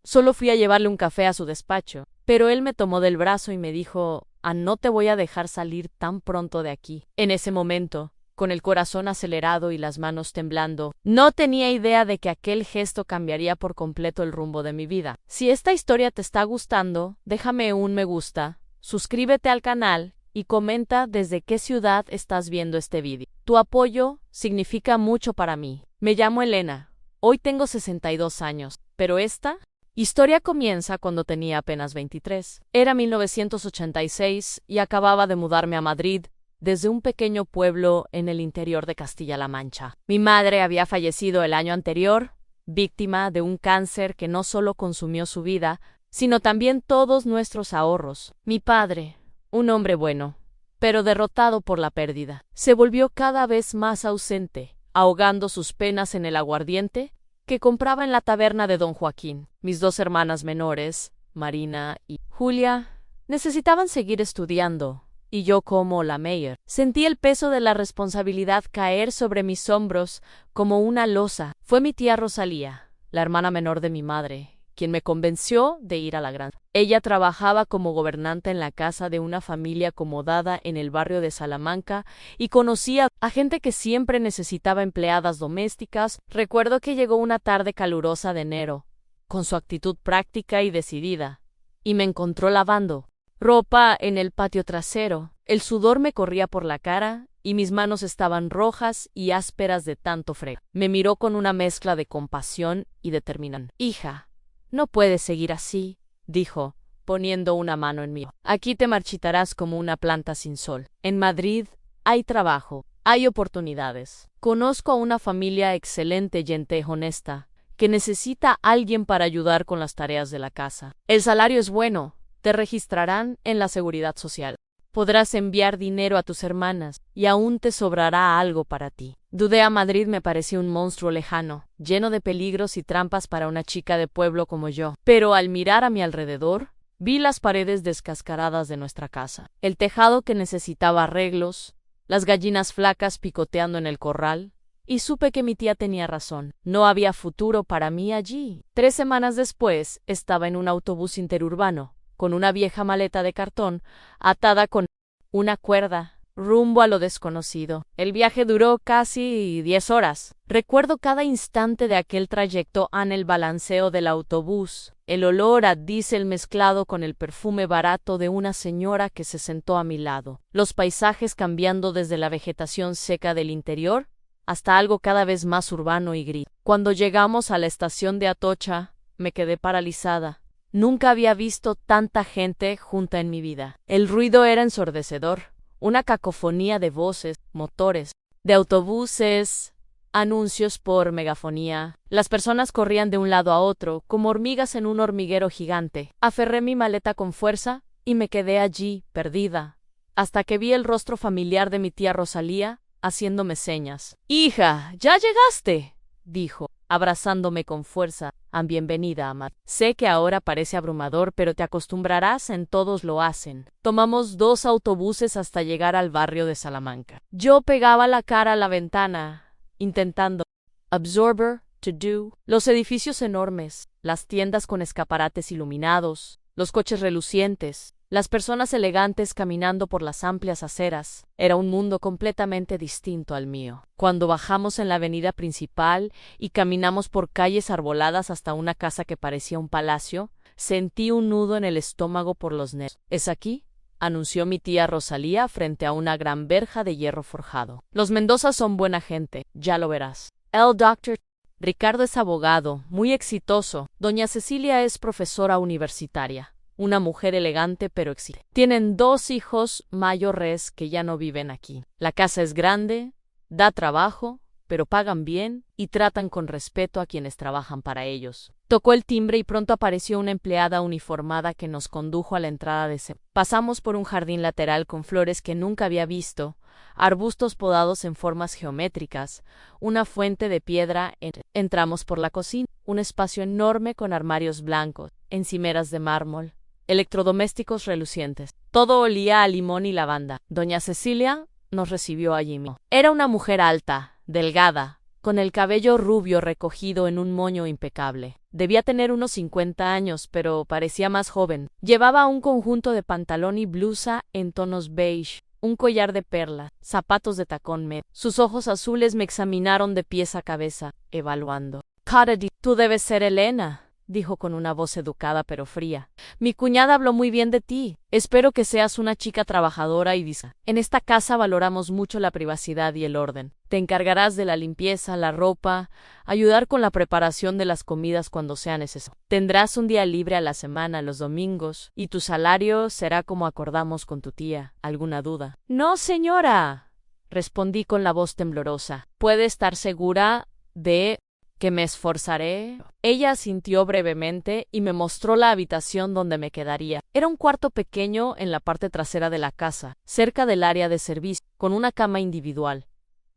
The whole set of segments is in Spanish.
Solo fui a llevarle un café a su despacho, pero él me tomó del brazo y me dijo: no te voy a dejar salir tan pronto de aquí. En ese momento, con el corazón acelerado y las manos temblando, no tenía idea de que aquel gesto cambiaría por completo el rumbo de mi vida. Si esta historia te está gustando, déjame un me gusta, suscríbete al canal y comenta desde qué ciudad estás viendo este vídeo. Tu apoyo significa mucho para mí. Me llamo Elena. Hoy tengo 62 años, pero esta historia comienza cuando tenía apenas 23. Era 1986 y acababa de mudarme a Madrid desde un pequeño pueblo en el interior de Castilla-La Mancha. Mi madre había fallecido el año anterior, víctima de un cáncer que no solo consumió su vida, sino también todos nuestros ahorros. Mi padre, un hombre bueno, pero derrotado por la pérdida, se volvió cada vez más ausente, ahogando sus penas en el aguardiente que compraba en la taberna de don Joaquín. Mis dos hermanas menores, Marina y Julia, necesitaban seguir estudiando, y yo, como la Meyer, sentí el peso de la responsabilidad caer sobre mis hombros como una losa. Fue mi tía Rosalía, la hermana menor de mi madre, quien me convenció de ir a la granja. Ella trabajaba como gobernanta en la casa de una familia acomodada en el barrio de Salamanca y conocía a gente que siempre necesitaba empleadas domésticas. Recuerdo que llegó una tarde calurosa de enero, con su actitud práctica y decidida, y me encontró lavando ropa en el patio trasero. El sudor me corría por la cara y mis manos estaban rojas y ásperas de tanto fregar. Me miró con una mezcla de compasión y determinación. Hija, no puedes seguir así, dijo, poniendo una mano en mí. Aquí te marchitarás como una planta sin sol. En Madrid hay trabajo, hay oportunidades. Conozco a una familia excelente, gente honesta, que necesita a alguien para ayudar con las tareas de la casa. El salario es bueno, te registrarán en la seguridad social. Podrás enviar dinero a tus hermanas y aún te sobrará algo para ti. Dudé. A Madrid me parecía un monstruo lejano, lleno de peligros y trampas para una chica de pueblo como yo. Pero al mirar a mi alrededor, vi las paredes descascaradas de nuestra casa, el tejado que necesitaba arreglos, las gallinas flacas picoteando en el corral, y supe que mi tía tenía razón. No había futuro para mí allí. 3 semanas después, estaba en un autobús interurbano, con una vieja maleta de cartón atada con una cuerda, rumbo a lo desconocido. El viaje duró casi 10 horas. Recuerdo cada instante de aquel trayecto en el balanceo del autobús, el olor a diésel mezclado con el perfume barato de una señora que se sentó a mi lado, los paisajes cambiando desde la vegetación seca del interior hasta algo cada vez más urbano y gris. Cuando llegamos a la estación de Atocha, me quedé paralizada. Nunca había visto tanta gente junta en mi vida. El ruido era ensordecedor, una cacofonía de voces, motores, de autobuses, anuncios por megafonía. Las personas corrían de un lado a otro, como hormigas en un hormiguero gigante. Aferré mi maleta con fuerza y me quedé allí, perdida, hasta que vi el rostro familiar de mi tía Rosalía, haciéndome señas. «Hija, ¿ya llegaste?», dijo, abrazándome con fuerza. «Bienvenida, Amad. Sé que ahora parece abrumador, pero te acostumbrarás, en todos lo hacen». Tomamos 2 autobuses hasta llegar al barrio de Salamanca. Yo pegaba la cara a la ventana, intentando absorber, to do, los edificios enormes, las tiendas con escaparates iluminados, los coches relucientes, las personas elegantes caminando por las amplias aceras. Era un mundo completamente distinto al mío. Cuando bajamos en la avenida principal y caminamos por calles arboladas hasta una casa que parecía un palacio, sentí un nudo en el estómago por los nervios. «¿Es aquí?», anunció mi tía Rosalía frente a una gran verja de hierro forjado. «Los Mendoza son buena gente, ya lo verás». El doctor Ricardo es abogado, muy exitoso. Doña Cecilia es profesora universitaria. Una mujer elegante pero exigente. Tienen 2 hijos mayores que ya no viven aquí. La casa es grande, da trabajo, pero pagan bien y tratan con respeto a quienes trabajan para ellos. Tocó el timbre y pronto apareció una empleada uniformada que nos condujo a la entrada de ese. Pasamos por un jardín lateral con flores que nunca había visto, arbustos podados en formas geométricas, una fuente de piedra. Entramos por la cocina, un espacio enorme con armarios blancos, encimeras de mármol, electrodomésticos relucientes. Todo olía a limón y lavanda. Doña Cecilia nos recibió allí mismo. Era una mujer alta, delgada, con el cabello rubio recogido en un moño impecable. Debía tener unos 50 años, pero parecía más joven. Llevaba un conjunto de pantalón y blusa en tonos beige, un collar de perlas, zapatos de tacón medio. Sus ojos azules me examinaron de pies a cabeza, evaluando. Carady, tú debes ser Elena, dijo con una voz educada pero fría. Mi cuñada habló muy bien de ti. Espero que seas una chica trabajadora y discreta. En esta casa valoramos mucho la privacidad y el orden. Te encargarás de la limpieza, la ropa, ayudar con la preparación de las comidas cuando sea necesario. Tendrás un día libre a la semana, los domingos, y tu salario será como acordamos con tu tía. ¿Alguna duda? No, señora, respondí con la voz temblorosa. ¿Puede estar segura de que me esforzaré? Ella asintió brevemente y me mostró la habitación donde me quedaría. Era un cuarto pequeño en la parte trasera de la casa, cerca del área de servicio, con una cama individual,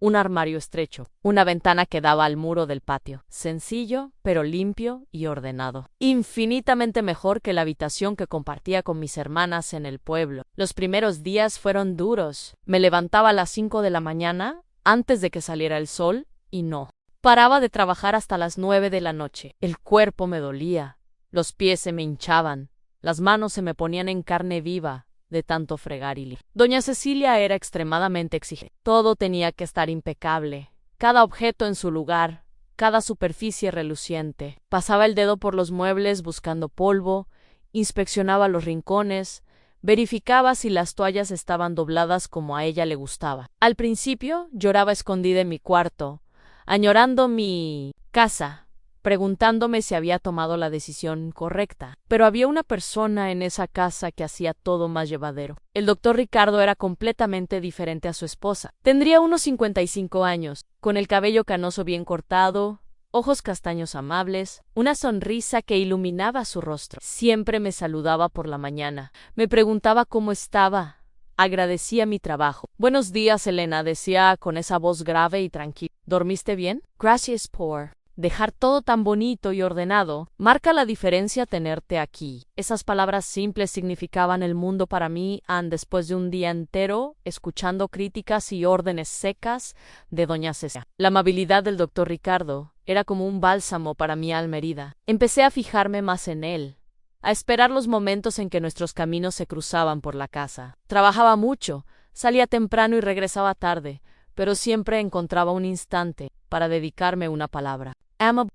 un armario estrecho, una ventana que daba al muro del patio. Sencillo, pero limpio y ordenado. Infinitamente mejor que la habitación que compartía con mis hermanas en el pueblo. Los primeros días fueron duros. Me levantaba a las 5 de la mañana, antes de que saliera el sol, y no paraba de trabajar hasta las 9 de la noche. El cuerpo me dolía, los pies se me hinchaban, las manos se me ponían en carne viva de tanto fregar y limpiar. Doña Cecilia era extremadamente exigente. Todo tenía que estar impecable, cada objeto en su lugar, cada superficie reluciente. Pasaba el dedo por los muebles buscando polvo, inspeccionaba los rincones, verificaba si las toallas estaban dobladas como a ella le gustaba. Al principio lloraba escondida en mi cuarto, añorando mi casa, preguntándome si había tomado la decisión correcta. Pero había una persona en esa casa que hacía todo más llevadero. El doctor Ricardo era completamente diferente a su esposa. Tendría unos 55 años, con el cabello canoso bien cortado, ojos castaños amables, una sonrisa que iluminaba su rostro. Siempre me saludaba por la mañana, me preguntaba cómo estaba. Agradecía mi trabajo. Buenos días, Elena, decía con esa voz grave y tranquila. ¿Dormiste bien? Gracias por dejar todo tan bonito y ordenado. Marca la diferencia tenerte aquí. Esas palabras simples significaban el mundo para mí, después de un día entero escuchando críticas y órdenes secas de doña Cecilia. La amabilidad del doctor Ricardo era como un bálsamo para mi alma herida. Empecé a fijarme más en él, a esperar los momentos en que nuestros caminos se cruzaban por la casa. Trabajaba mucho, salía temprano y regresaba tarde, pero siempre encontraba un instante para dedicarme una palabra.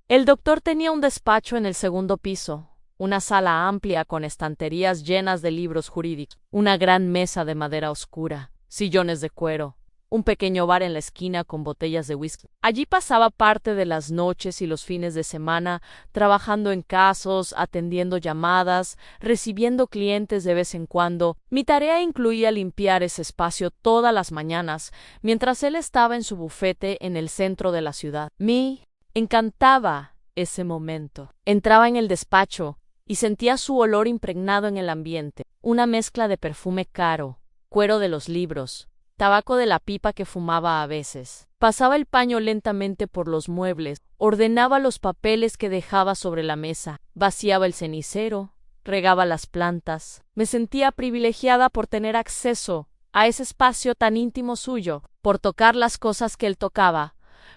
El doctor tenía un despacho en el segundo piso, una sala amplia con estanterías llenas de libros jurídicos, una gran mesa de madera oscura, sillones de cuero, un pequeño bar en la esquina con botellas de whisky. Allí pasaba parte de las noches y los fines de semana trabajando en casos, atendiendo llamadas, recibiendo clientes de vez en cuando. Mi tarea incluía limpiar ese espacio todas las mañanas, mientras él estaba en su bufete en el centro de la ciudad. Me encantaba ese momento. Entraba en el despacho y sentía su olor impregnado en el ambiente, una mezcla de perfume caro, cuero de los libros, tabaco de la pipa que fumaba a veces. Pasaba el paño lentamente por los muebles, ordenaba los papeles que dejaba sobre la mesa, vaciaba el cenicero, regaba las plantas. Me sentía privilegiada por tener acceso a ese espacio tan íntimo suyo, por tocar las cosas que él tocaba,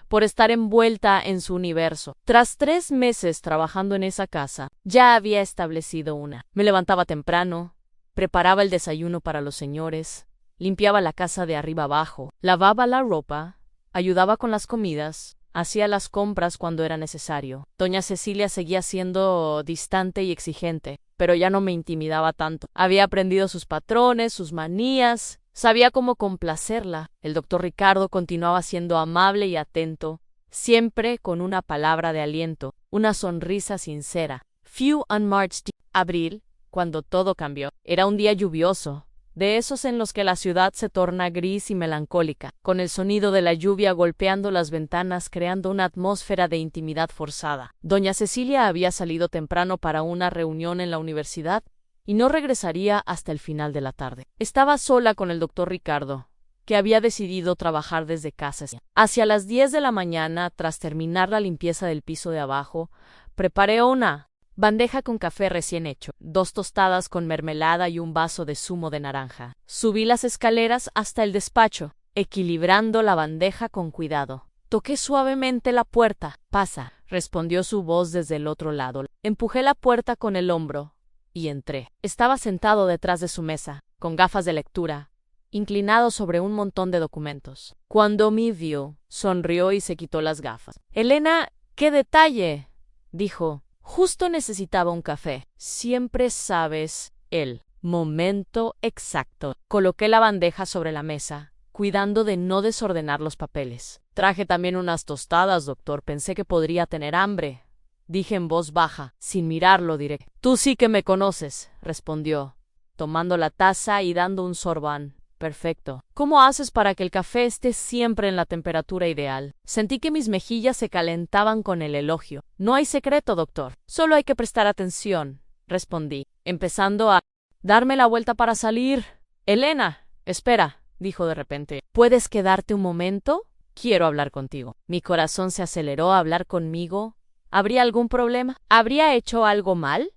por estar envuelta en su universo. Tras 3 meses trabajando en esa casa, ya había establecido una. Me levantaba temprano, preparaba el desayuno para los señores, limpiaba la casa de arriba abajo, lavaba la ropa, ayudaba con las comidas, hacía las compras cuando era necesario. Doña Cecilia seguía siendo distante y exigente, pero ya no me intimidaba tanto. Había aprendido sus patrones, sus manías, sabía cómo complacerla. El doctor Ricardo continuaba siendo amable y atento, siempre con una palabra de aliento, una sonrisa sincera. Few unmarched. Abril, cuando todo cambió. Era un día lluvioso, de esos en los que la ciudad se torna gris y melancólica, con el sonido de la lluvia golpeando las ventanas creando una atmósfera de intimidad forzada. Doña Cecilia había salido temprano para una reunión en la universidad y no regresaría hasta el final de la tarde. Estaba sola con el doctor Ricardo, que había decidido trabajar desde casa. Hacia las 10 de la mañana, tras terminar la limpieza del piso de abajo, preparé una bandeja con café recién hecho, 2 tostadas con mermelada y un vaso de zumo de naranja. Subí las escaleras hasta el despacho, equilibrando la bandeja con cuidado. Toqué suavemente la puerta. Pasa, respondió su voz desde el otro lado. Empujé la puerta con el hombro y entré. Estaba sentado detrás de su mesa, con gafas de lectura, inclinado sobre un montón de documentos. Cuando me vio, sonrió y se quitó las gafas. Elena, ¡qué detalle!, dijo. Justo necesitaba un café. Siempre sabes el momento exacto. Coloqué la bandeja sobre la mesa, cuidando de no desordenar los papeles. Traje también unas tostadas, doctor. Pensé que podría tener hambre. Dije en voz baja, sin mirarlo directo. Tú sí que me conoces, respondió, tomando la taza y dando un sorbán. Perfecto. ¿Cómo haces para que el café esté siempre en la temperatura ideal? Sentí que mis mejillas se calentaban con el elogio. No hay secreto, doctor. Solo hay que prestar atención, respondí, empezando a darme la vuelta para salir. Elena, espera, dijo de repente. ¿Puedes quedarte un momento? Quiero hablar contigo. Mi corazón se aceleró. ¿A hablar conmigo? ¿Habría algún problema? ¿Habría hecho algo mal?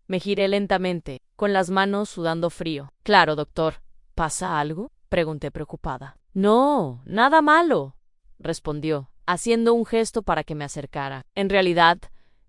Me giré lentamente, con las manos sudando frío. Claro, doctor. ¿Pasa algo?, pregunté preocupada. No, nada malo, respondió, haciendo un gesto para que me acercara. En realidad,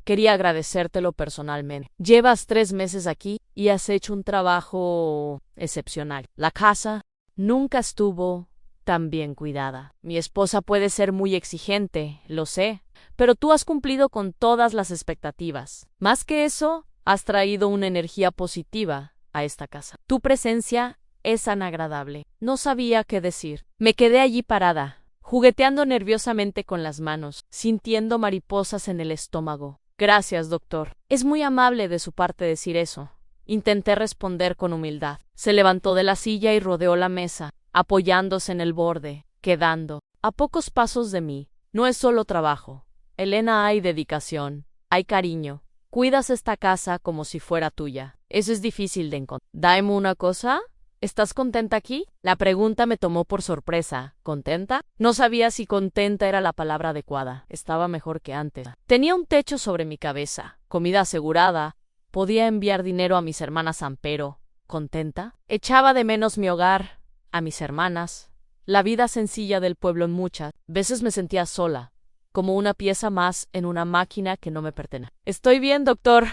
quería agradecértelo personalmente. Llevas 3 meses aquí y has hecho un trabajo excepcional. La casa nunca estuvo tan bien cuidada. Mi esposa puede ser muy exigente, lo sé, pero tú has cumplido con todas las expectativas. Más que eso, has traído una energía positiva a esta casa. Tu presencia es tan agradable. No sabía qué decir. Me quedé allí parada, jugueteando nerviosamente con las manos, sintiendo mariposas en el estómago. Gracias, doctor. Es muy amable de su parte decir eso. Intenté responder con humildad. Se levantó de la silla y rodeó la mesa, apoyándose en el borde, quedando a pocos pasos de mí. No es solo trabajo. Elena, hay dedicación, hay cariño. Cuidas esta casa como si fuera tuya. Eso es difícil de encontrar. Dame una cosa. ¿Estás contenta aquí? La pregunta me tomó por sorpresa. ¿Contenta? No sabía si contenta era la palabra adecuada. Estaba mejor que antes. Tenía un techo sobre mi cabeza, comida asegurada, podía enviar dinero a mis hermanas Ampero. ¿Contenta? Echaba de menos mi hogar, a mis hermanas, la vida sencilla del pueblo. En muchas veces me sentía sola, como una pieza más en una máquina que no me pertenece. Estoy bien, doctor,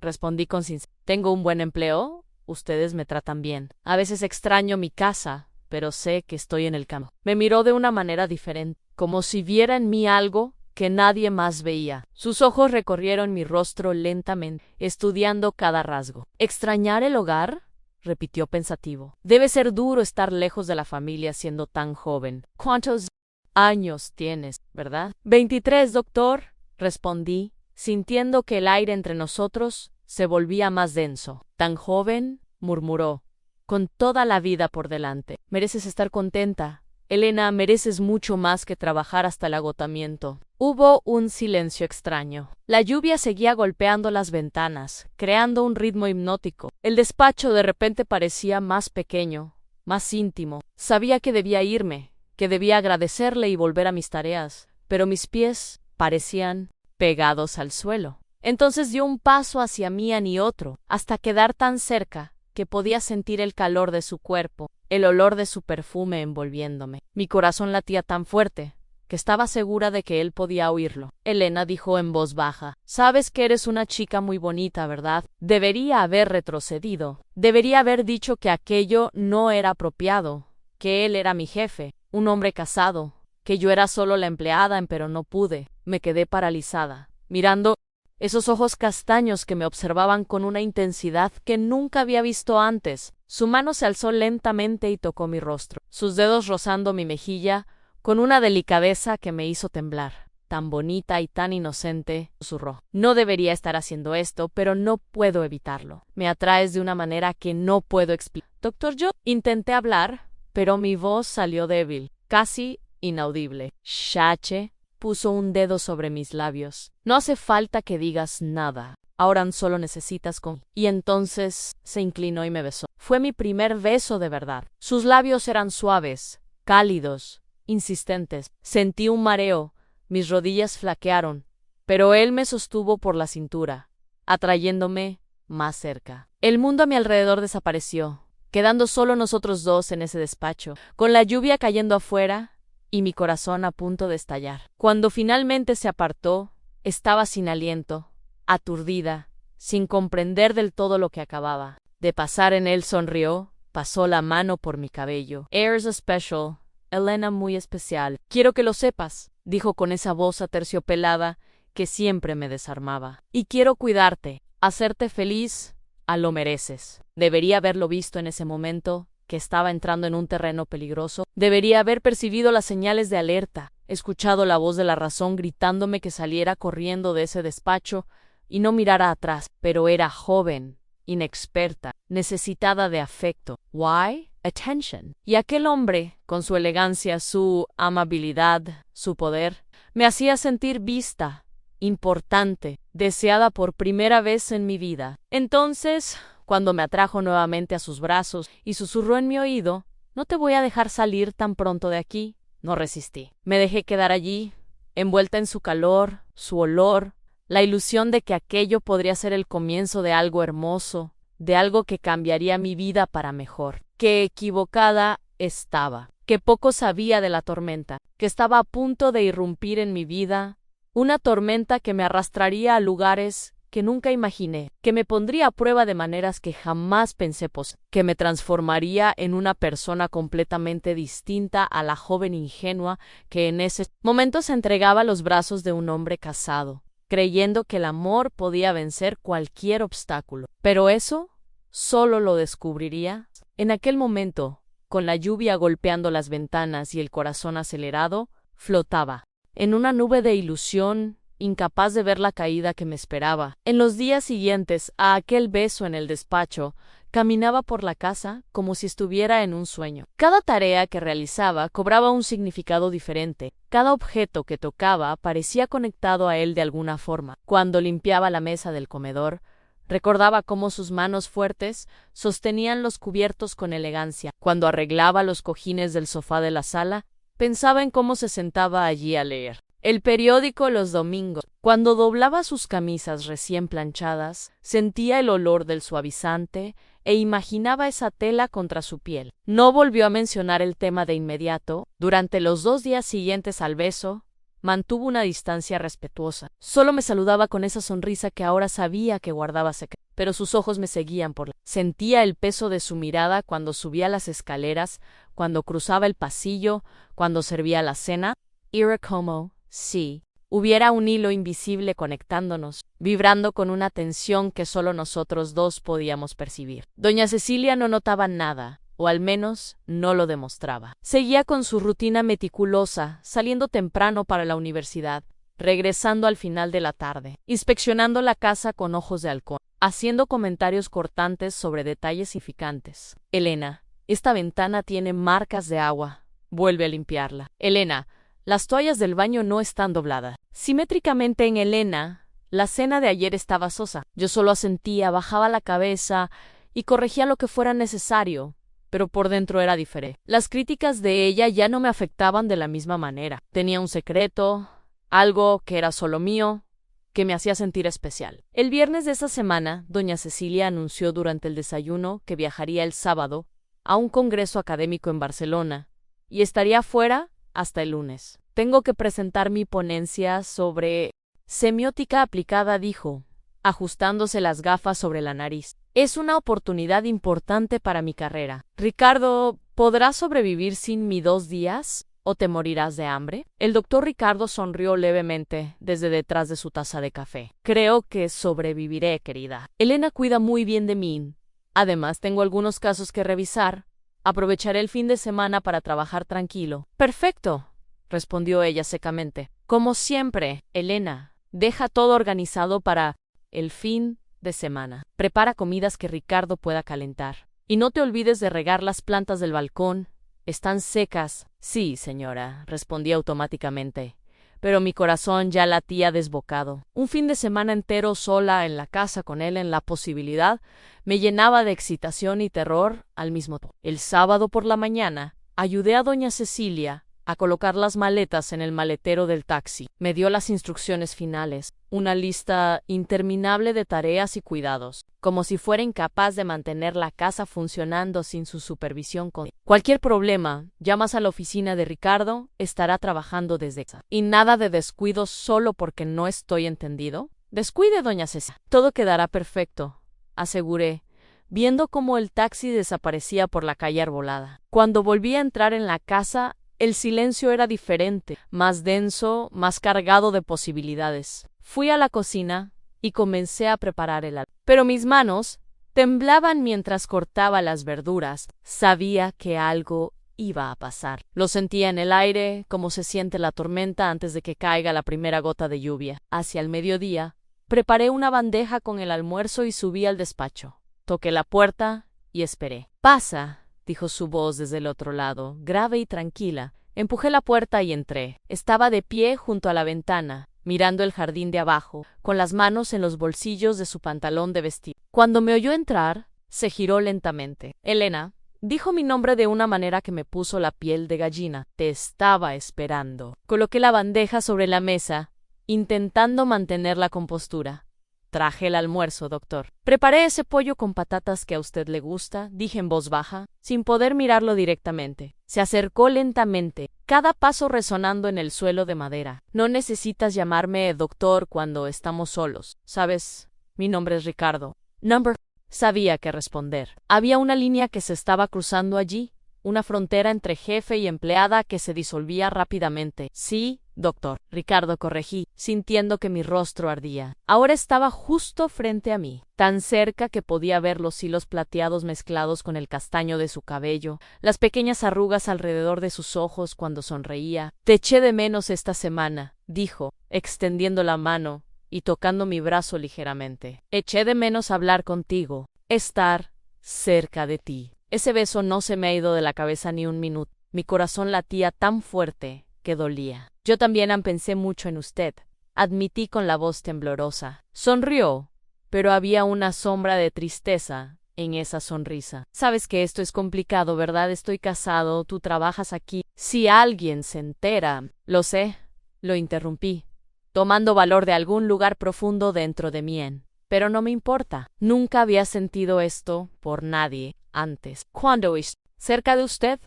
respondí con sinceridad. Tengo un buen empleo. Ustedes me tratan bien. A veces extraño mi casa, pero sé que estoy en el campo. Me miró de una manera diferente, como si viera en mí algo que nadie más veía. Sus ojos recorrieron mi rostro lentamente, estudiando cada rasgo. ¿Extrañar el hogar?, repitió pensativo. Debe ser duro estar lejos de la familia siendo tan joven. ¿Cuántos años tienes, verdad? 23, doctor, respondí, sintiendo que el aire entre nosotros se volvía más denso. ¿Tan joven?, murmuró, con toda la vida por delante. Mereces estar contenta. Elena, mereces mucho más que trabajar hasta el agotamiento. Hubo un silencio extraño. La lluvia seguía golpeando las ventanas, creando un ritmo hipnótico. El despacho de repente parecía más pequeño, más íntimo. Sabía que debía irme, que debía agradecerle y volver a mis tareas, pero mis pies parecían pegados al suelo. Entonces dio un paso hacia mí ni otro, hasta quedar tan cerca que podía sentir el calor de su cuerpo, el olor de su perfume envolviéndome. Mi corazón latía tan fuerte que estaba segura de que él podía oírlo. Elena dijo en voz baja, «Sabes que eres una chica muy bonita, ¿verdad?» Debería haber retrocedido. Debería haber dicho que aquello no era apropiado, que él era mi jefe, un hombre casado, que yo era solo la empleada, pero no pude. Me quedé paralizada, mirando esos ojos castaños que me observaban con una intensidad que nunca había visto antes. Su mano se alzó lentamente y tocó mi rostro, sus dedos rozando mi mejilla con una delicadeza que me hizo temblar. Tan bonita y tan inocente, susurró. No debería estar haciendo esto, pero no puedo evitarlo. Me atraes de una manera que no puedo explicar. Doctor, yo intenté hablar, pero mi voz salió débil, casi inaudible. Shache puso un dedo sobre mis labios. No hace falta que digas nada. Ahora solo necesitas con... Y entonces se inclinó y me besó. Fue mi primer beso de verdad. Sus labios eran suaves, cálidos, insistentes. Sentí un mareo, mis rodillas flaquearon, pero él me sostuvo por la cintura, atrayéndome más cerca. El mundo a mi alrededor desapareció, quedando solo nosotros dos en ese despacho, con la lluvia cayendo afuera y mi corazón a punto de estallar. Cuando finalmente se apartó, estaba sin aliento, aturdida, sin comprender del todo lo que acababa de pasar. En él sonrió, pasó la mano por mi cabello. Airs special, Elena muy especial. Quiero que lo sepas, dijo con esa voz aterciopelada que siempre me desarmaba. Y quiero cuidarte, hacerte feliz, lo mereces. Debería haberlo visto en ese momento, que estaba entrando en un terreno peligroso. Debería haber percibido las señales de alerta, escuchado la voz de la razón gritándome que saliera corriendo de ese despacho y no mirara atrás. Pero era joven, inexperta, necesitada de afecto. Why? Attention. Y aquel hombre, con su elegancia, su amabilidad, su poder, me hacía sentir vista, importante, deseada por primera vez en mi vida. Entonces, cuando me atrajo nuevamente a sus brazos y susurró en mi oído, «No te voy a dejar salir tan pronto de aquí», no resistí. Me dejé quedar allí, envuelta en su calor, su olor, la ilusión de que aquello podría ser el comienzo de algo hermoso, de algo que cambiaría mi vida para mejor. Qué equivocada estaba, que poco sabía de la tormenta, que estaba a punto de irrumpir en mi vida, una tormenta que me arrastraría a lugares que nunca imaginé, que me pondría a prueba de maneras que jamás pensé posible, que me transformaría en una persona completamente distinta a la joven ingenua que en ese momento se entregaba a los brazos de un hombre casado, creyendo que el amor podía vencer cualquier obstáculo. Pero eso solo lo descubriría en aquel momento, con la lluvia golpeando las ventanas y el corazón acelerado, flotaba en una nube de ilusión, incapaz de ver la caída que me esperaba. En los días siguientes a aquel beso en el despacho, caminaba por la casa como si estuviera en un sueño. Cada tarea que realizaba cobraba un significado diferente. Cada objeto que tocaba parecía conectado a él de alguna forma. Cuando limpiaba la mesa del comedor, recordaba cómo sus manos fuertes sostenían los cubiertos con elegancia. Cuando arreglaba los cojines del sofá de la sala, pensaba en cómo se sentaba allí a leer el periódico los domingos. Cuando doblaba sus camisas recién planchadas, sentía el olor del suavizante e imaginaba esa tela contra su piel. No volvió a mencionar el tema de inmediato. Durante los 2 días siguientes al beso, mantuvo una distancia respetuosa. Solo me saludaba con esa sonrisa que ahora sabía que guardaba secreto. Pero sus ojos me seguían por la... Sentía el peso de su mirada cuando subía las escaleras, cuando cruzaba el pasillo, cuando servía la cena. Era como si hubiera un hilo invisible conectándonos, vibrando con una tensión que solo nosotros dos podíamos percibir. Doña Cecilia no notaba nada, o al menos no lo demostraba. Seguía con su rutina meticulosa, saliendo temprano para la universidad, regresando al final de la tarde, inspeccionando la casa con ojos de halcón, haciendo comentarios cortantes sobre detalles significantes. Elena, esta ventana tiene marcas de agua. Vuelve a limpiarla. Elena, las toallas del baño no están dobladas. Simétricamente en Elena, la cena de ayer estaba sosa. Yo solo asentía, bajaba la cabeza y corregía lo que fuera necesario, pero por dentro era diferente. Las críticas de ella ya no me afectaban de la misma manera. Tenía un secreto, algo que era solo mío, que me hacía sentir especial. El viernes de esa semana, doña Cecilia anunció durante el desayuno que viajaría el sábado a un congreso académico en Barcelona y estaría fuera hasta el lunes. Tengo que presentar mi ponencia sobre semiótica aplicada, dijo, ajustándose las gafas sobre la nariz. Es una oportunidad importante para mi carrera. Ricardo, ¿podrás sobrevivir sin mí 2 días? ¿O te morirás de hambre? El doctor Ricardo sonrió levemente desde detrás de su taza de café. Creo que sobreviviré, querida. Elena cuida muy bien de mí. Además, tengo algunos casos que revisar. Aprovecharé el fin de semana para trabajar tranquilo. Perfecto, respondió ella secamente. Como siempre, Elena, deja todo organizado para el fin de semana. Prepara comidas que Ricardo pueda calentar. Y no te olvides de regar las plantas del balcón. ¿Están secas? Sí, señora, respondí automáticamente, pero mi corazón ya latía desbocado. Un fin de semana entero sola en la casa con él en la posibilidad me llenaba de excitación y terror al mismo tiempo. El sábado por la mañana ayudé a doña Cecilia a colocar las maletas en el maletero del taxi. Me dio las instrucciones finales, una lista interminable de tareas y cuidados, como si fuera incapaz de mantener la casa funcionando sin su supervisión. Cualquier problema, llamas a la oficina de Ricardo, estará trabajando desde casa. Y nada de descuidos solo porque no estoy entendido. Descuide, doña Cecilia. Todo quedará perfecto, aseguré, viendo cómo el taxi desaparecía por la calle arbolada. Cuando volví a entrar en la casa, el silencio era diferente, más denso, más cargado de posibilidades. Fui a la cocina y comencé a preparar el almuerzo. Pero mis manos temblaban mientras cortaba las verduras. Sabía que algo iba a pasar. Lo sentía en el aire, como se siente la tormenta antes de que caiga la primera gota de lluvia. Hacia el mediodía, preparé una bandeja con el almuerzo y subí al despacho. Toqué la puerta y esperé. «Pasa», dijo su voz desde el otro lado, grave y tranquila. Empujé la puerta y entré. Estaba de pie junto a la ventana, mirando el jardín de abajo, con las manos en los bolsillos de su pantalón de vestir. Cuando me oyó entrar, se giró lentamente. «Elena», dijo mi nombre de una manera que me puso la piel de gallina. «Te estaba esperando». Coloqué la bandeja sobre la mesa, intentando mantener la compostura. «Traje el almuerzo, doctor. Preparé ese pollo con patatas que a usted le gusta», dije en voz baja, sin poder mirarlo directamente. Se acercó lentamente, cada paso resonando en el suelo de madera. «No necesitas llamarme doctor cuando estamos solos. Sabes, mi nombre es Ricardo». «Number». Sabía qué responder. Había una línea que se estaba cruzando allí, una frontera entre jefe y empleada que se disolvía rápidamente. «Sí, doctor», Ricardo corregí, sintiendo que mi rostro ardía. Ahora estaba justo frente a mí, tan cerca que podía ver los hilos plateados mezclados con el castaño de su cabello, las pequeñas arrugas alrededor de sus ojos cuando sonreía. «Te eché de menos esta semana», dijo, extendiendo la mano y tocando mi brazo ligeramente. «Eché de menos hablar contigo, estar cerca de ti». Ese beso no se me ha ido de la cabeza ni un minuto. Mi corazón latía tan fuerte que dolía. «Yo también pensé mucho en usted», admití con la voz temblorosa. Sonrió, pero había una sombra de tristeza en esa sonrisa. «Sabes que esto es complicado, ¿verdad? Estoy casado, tú trabajas aquí. Si alguien se entera...» «Lo sé», lo interrumpí, tomando valor de algún lugar profundo dentro de mí. «Pero no me importa. Nunca había sentido esto por nadie antes. Cuando estoy cerca de usted,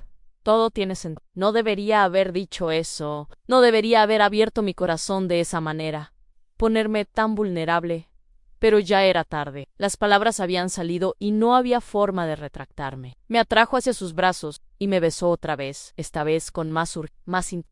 todo tiene sentido. No debería haber dicho eso. No debería haber abierto mi corazón de esa manera. Ponerme tan vulnerable». Pero ya era tarde. Las palabras habían salido y no había forma de retractarme. Me atrajo hacia sus brazos y me besó otra vez, esta vez con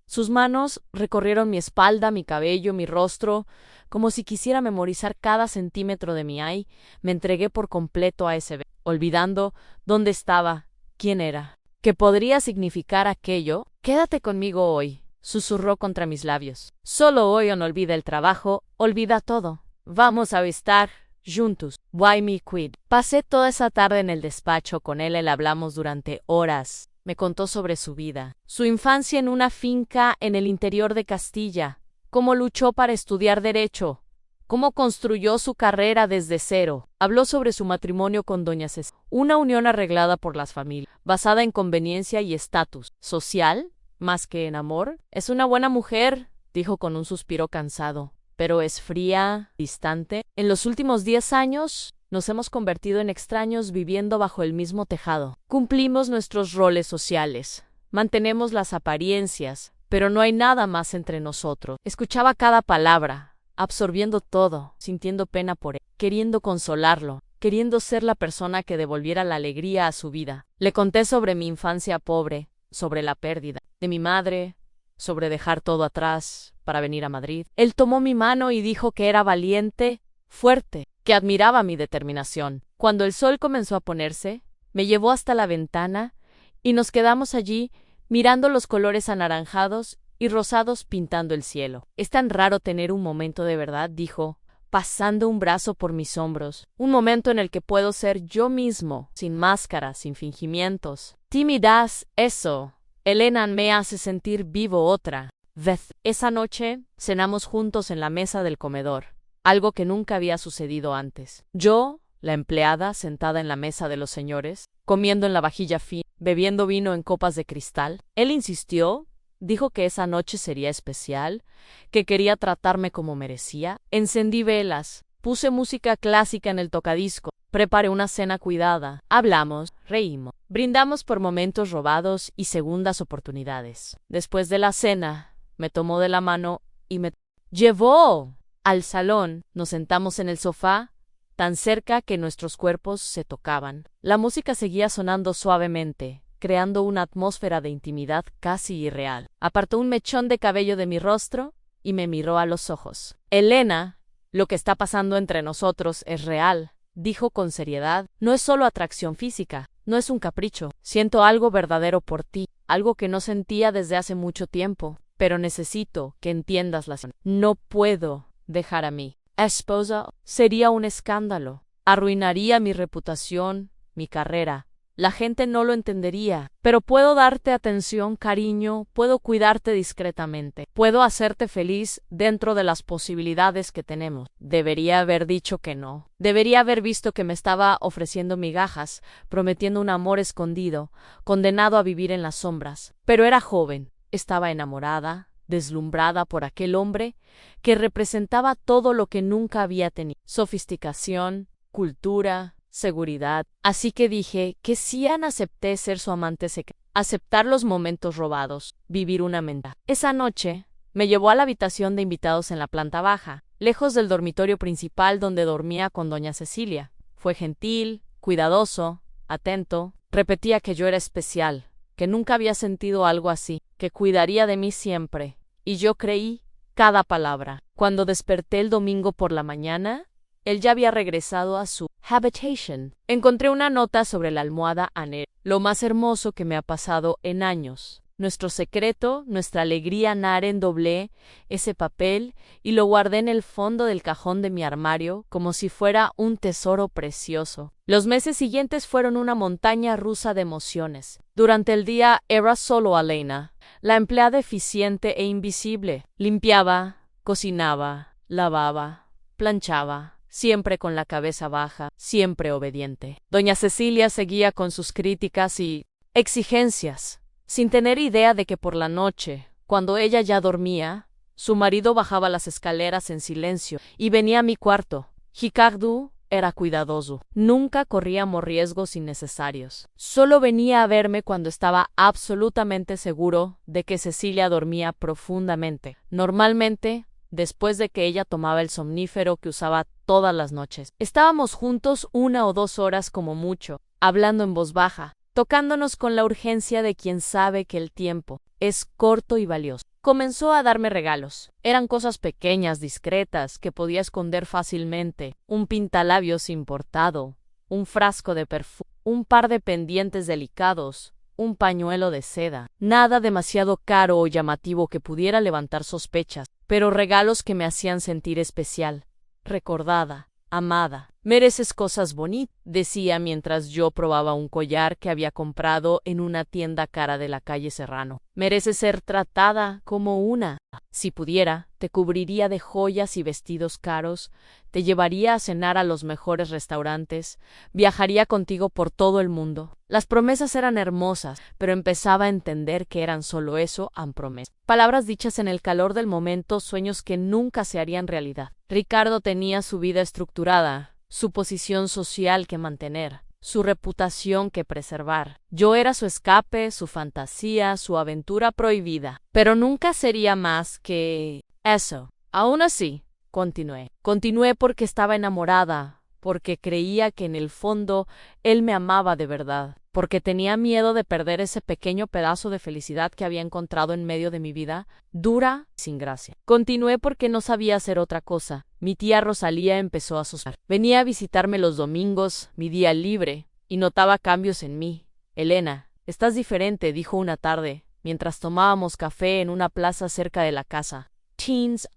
Sus manos recorrieron mi espalda, mi cabello, mi rostro, como si quisiera memorizar cada centímetro de mi ay. Me entregué por completo a ese beso, olvidando dónde estaba, quién era, qué podría significar aquello. «Quédate conmigo hoy», susurró contra mis labios. «Solo hoy, o no olvida el trabajo, olvida todo. Vamos a estar juntos. Why me quit». Pasé toda esa tarde en el despacho con él hablamos durante horas. Me contó sobre su vida, su infancia en una finca en el interior de Castilla, cómo luchó para estudiar Derecho, cómo construyó su carrera desde cero. Habló sobre su matrimonio con doña Cecilia, una unión arreglada por las familias, basada en conveniencia y estatus social, más que en amor. «Es una buena mujer», dijo con un suspiro cansado, «pero es fría, distante. En los últimos 10 años nos hemos convertido en extraños viviendo bajo el mismo tejado. Cumplimos nuestros roles sociales, mantenemos las apariencias, pero no hay nada más entre nosotros». Escuchaba cada palabra, absorbiendo todo, sintiendo pena por él, queriendo consolarlo, queriendo ser la persona que devolviera la alegría a su vida. Le conté sobre mi infancia pobre, sobre la pérdida de mi madre, sobre dejar todo atrás para venir a Madrid. Él tomó mi mano y dijo que era valiente, fuerte, que admiraba mi determinación. Cuando el sol comenzó a ponerse, me llevó hasta la ventana y nos quedamos allí mirando los colores anaranjados y rosados pintando el cielo. «Es tan raro tener un momento de verdad», dijo, pasando un brazo por mis hombros. «Un momento en el que puedo ser yo mismo, sin máscara, sin fingimientos. Timidez, eso. Elena me hace sentir vivo otra vez». Esa noche cenamos juntos en la mesa del comedor, algo que nunca había sucedido antes. Yo, la empleada, sentada en la mesa de los señores, comiendo en la vajilla fina, bebiendo vino en copas de cristal. Él insistió, Dijo que esa noche sería especial, que quería tratarme como merecía. Encendí velas, puse música clásica en el tocadisco, preparé una cena cuidada. Hablamos, reímos, brindamos por momentos robados y segundas oportunidades. Después de la cena, me tomó de la mano y me llevó al salón. Nos sentamos en el sofá, tan cerca que nuestros cuerpos se tocaban. La música seguía sonando suavemente, creando una atmósfera de intimidad casi irreal. Apartó un mechón de cabello de mi rostro y me miró a los ojos. Elena, lo que está pasando entre nosotros es real, dijo con seriedad. No es solo atracción física, no es un capricho. Siento algo verdadero por ti, algo que no sentía desde hace mucho tiempo, pero necesito que entiendas la situación. No puedo dejar a mi esposa. Sería un escándalo. Arruinaría mi reputación, mi carrera. La gente no lo entendería, pero puedo darte atención, cariño, puedo cuidarte discretamente, puedo hacerte feliz dentro de las posibilidades que tenemos. Debería haber dicho que no. Debería haber visto que me estaba ofreciendo migajas, prometiendo un amor escondido, condenado a vivir en las sombras. Pero era joven, estaba enamorada, deslumbrada por aquel hombre que representaba todo lo que nunca había tenido: sofisticación, cultura, seguridad. Así que dije que sí, acepté ser su amante secreto, aceptar los momentos robados, vivir una mentira. Esa noche me llevó a la habitación de invitados en la planta baja, lejos del dormitorio principal donde dormía con doña Cecilia. Fue gentil, cuidadoso, atento. Repetía que yo era especial, que nunca había sentido algo así, que cuidaría de mí siempre. Y yo creí cada palabra. Cuando desperté el domingo por la mañana, él ya había regresado a su habitation. Encontré una nota sobre la almohada Anne. Lo más hermoso que me ha pasado en años. Nuestro secreto, nuestra alegría. Naren. Doblé ese papel y lo guardé en el fondo del cajón de mi armario como si fuera un tesoro precioso. Los meses siguientes fueron una montaña rusa de emociones. Durante el día era solo Elena, la empleada eficiente e invisible. Limpiaba, cocinaba, lavaba, planchaba. Siempre con la cabeza baja, siempre obediente. Doña Cecilia seguía con sus críticas y exigencias, sin tener idea de que por la noche, cuando ella ya dormía, su marido bajaba las escaleras en silencio y venía a mi cuarto. Ricardo era cuidadoso. Nunca corríamos riesgos innecesarios. Solo venía a verme cuando estaba absolutamente seguro de que Cecilia dormía profundamente. Normalmente, después de que ella tomaba el somnífero que usaba todas las noches. Estábamos juntos 1 o 2 horas como mucho, hablando en voz baja, tocándonos con la urgencia de quien sabe que el tiempo es corto y valioso. Comenzó a darme regalos. Eran cosas pequeñas, discretas, que podía esconder fácilmente. Un pintalabios importado, un frasco de perfume, un par de pendientes delicados, un pañuelo de seda. Nada demasiado caro o llamativo que pudiera levantar sospechas, pero regalos que me hacían sentir especial, recordada, amada. Mereces cosas bonitas, decía mientras yo probaba un collar que había comprado en una tienda cara de la calle Serrano. Mereces ser tratada como una. Si pudiera, te cubriría de joyas y vestidos caros, te llevaría a cenar a los mejores restaurantes, viajaría contigo por todo el mundo. Las promesas eran hermosas, pero empezaba a entender que eran solo eso, promesas. Palabras dichas en el calor del momento, sueños que nunca se harían realidad. Ricardo tenía su vida estructurada, su posición social que mantener, su reputación que preservar. Yo era su escape, su fantasía, su aventura prohibida. Pero nunca sería más que eso. Aún así, continué. Continué porque estaba enamorada, porque creía que en el fondo él me amaba de verdad, porque tenía miedo de perder ese pequeño pedazo de felicidad que había encontrado en medio de mi vida, dura y sin gracia. Continué porque no sabía hacer otra cosa. Mi tía Rosalía empezó a sospechar. Venía a visitarme los domingos, mi día libre, y notaba cambios en mí. Elena, estás diferente, dijo una tarde, mientras tomábamos café en una plaza cerca de la casa. Teens,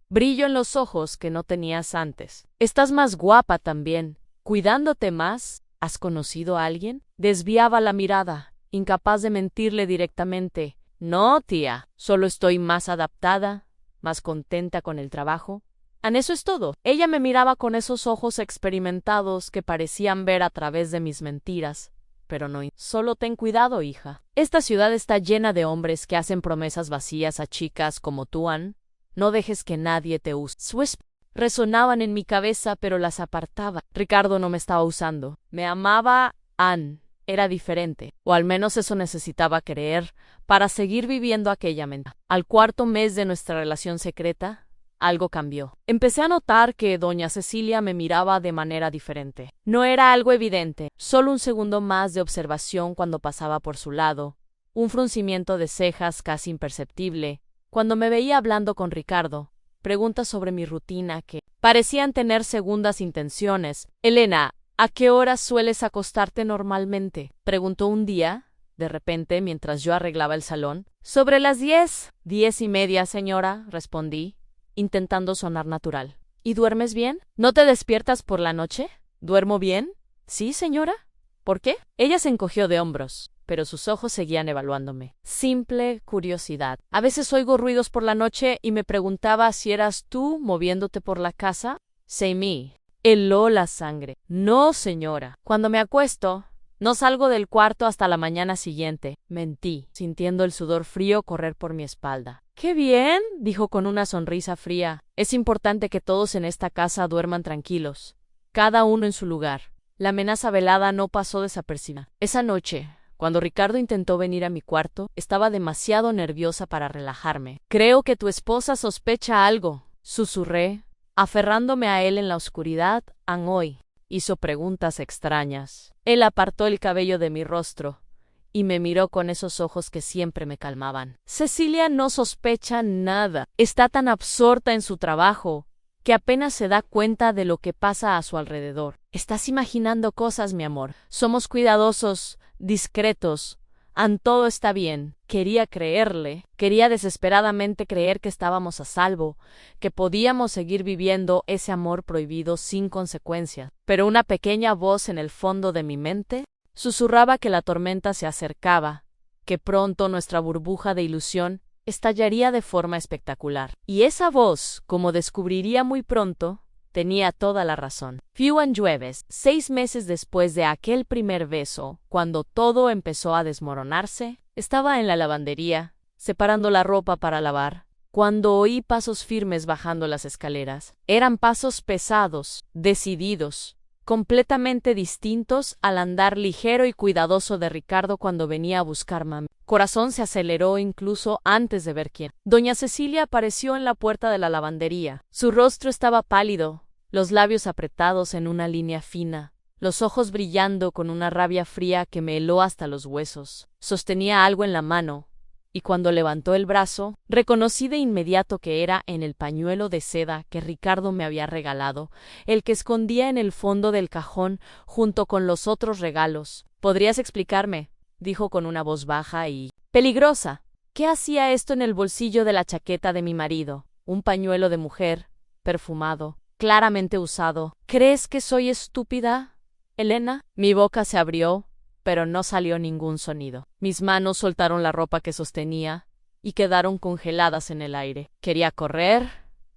brillo en los ojos que no tenías antes. Estás más guapa también, cuidándote más. ¿Has conocido a alguien? Desviaba la mirada, incapaz de mentirle directamente. No, tía, solo estoy más adaptada, más contenta con el trabajo. Eso es todo. Ella me miraba con esos ojos experimentados que parecían ver a través de mis mentiras, pero no. Solo ten cuidado, hija. Esta ciudad está llena de hombres que hacen promesas vacías a chicas como tú, Ann. No dejes que nadie te use. Resonaban en mi cabeza, pero las apartaba. Ricardo no me estaba usando. Me amaba, Ann. Era diferente, o al menos eso necesitaba creer, para seguir viviendo aquella mentira. Al cuarto mes de nuestra relación secreta, algo cambió. Empecé a notar que doña Cecilia me miraba de manera diferente. No era algo evidente, solo un segundo más de observación cuando pasaba por su lado, un fruncimiento de cejas casi imperceptible, cuando me veía hablando con Ricardo, preguntas sobre mi rutina que parecían tener segundas intenciones. Elena, ¿a qué horas sueles acostarte normalmente?, preguntó un día, de repente, mientras yo arreglaba el salón. Sobre las 10, 10:30, señora, respondí, intentando sonar natural. ¿Y duermes bien? ¿No te despiertas por la noche? ¿Duermo bien? Sí, señora. ¿Por qué? Ella se encogió de hombros, pero sus ojos seguían evaluándome. Simple curiosidad. A veces oigo ruidos por la noche y me preguntaba si eras tú moviéndote por la casa. Say me. Heló la sangre. No, señora. Cuando me acuesto, no salgo del cuarto hasta la mañana siguiente. Mentí, sintiendo el sudor frío correr por mi espalda. ¡Qué bien!, dijo con una sonrisa fría. Es importante que todos en esta casa duerman tranquilos, cada uno en su lugar. La amenaza velada no pasó desapercibida. Esa noche, cuando Ricardo intentó venir a mi cuarto, estaba demasiado nerviosa para relajarme. Creo que tu esposa sospecha algo, susurré, aferrándome a él en la oscuridad. Hoy hizo preguntas extrañas. Él apartó el cabello de mi rostro y me miró con esos ojos que siempre me calmaban. Cecilia no sospecha nada. Está tan absorta en su trabajo que apenas se da cuenta de lo que pasa a su alrededor. Estás imaginando cosas, mi amor. Somos cuidadosos, discretos. Todo está bien. Quería creerle. Quería desesperadamente creer que estábamos a salvo, que podíamos seguir viviendo ese amor prohibido sin consecuencias. Pero una pequeña voz en el fondo de mi mente susurraba que la tormenta se acercaba, que pronto nuestra burbuja de ilusión estallaría de forma espectacular. Y esa voz, como descubriría muy pronto, tenía toda la razón. Llueves, 6 meses después de aquel primer beso, cuando todo empezó a desmoronarse, estaba en la lavandería, separando la ropa para lavar, cuando oí pasos firmes bajando las escaleras. Eran pasos pesados, decididos, completamente distintos al andar ligero y cuidadoso de Ricardo cuando venía a buscar mami. Corazón se aceleró incluso antes de ver quién. Doña Cecilia apareció en la puerta de la lavandería. Su rostro estaba pálido, los labios apretados en una línea fina, los ojos brillando con una rabia fría que me heló hasta los huesos. Sostenía algo en la mano, y cuando levantó el brazo, reconocí de inmediato que era en el pañuelo de seda que Ricardo me había regalado, el que escondía en el fondo del cajón junto con los otros regalos. ¿Podrías explicarme?, dijo con una voz baja y peligrosa. ¿Qué hacía esto en el bolsillo de la chaqueta de mi marido? Un pañuelo de mujer, perfumado, claramente usado. ¿Crees que soy estúpida, Elena? Mi boca se abrió, pero no salió ningún sonido. Mis manos soltaron la ropa que sostenía y quedaron congeladas en el aire. Quería correr,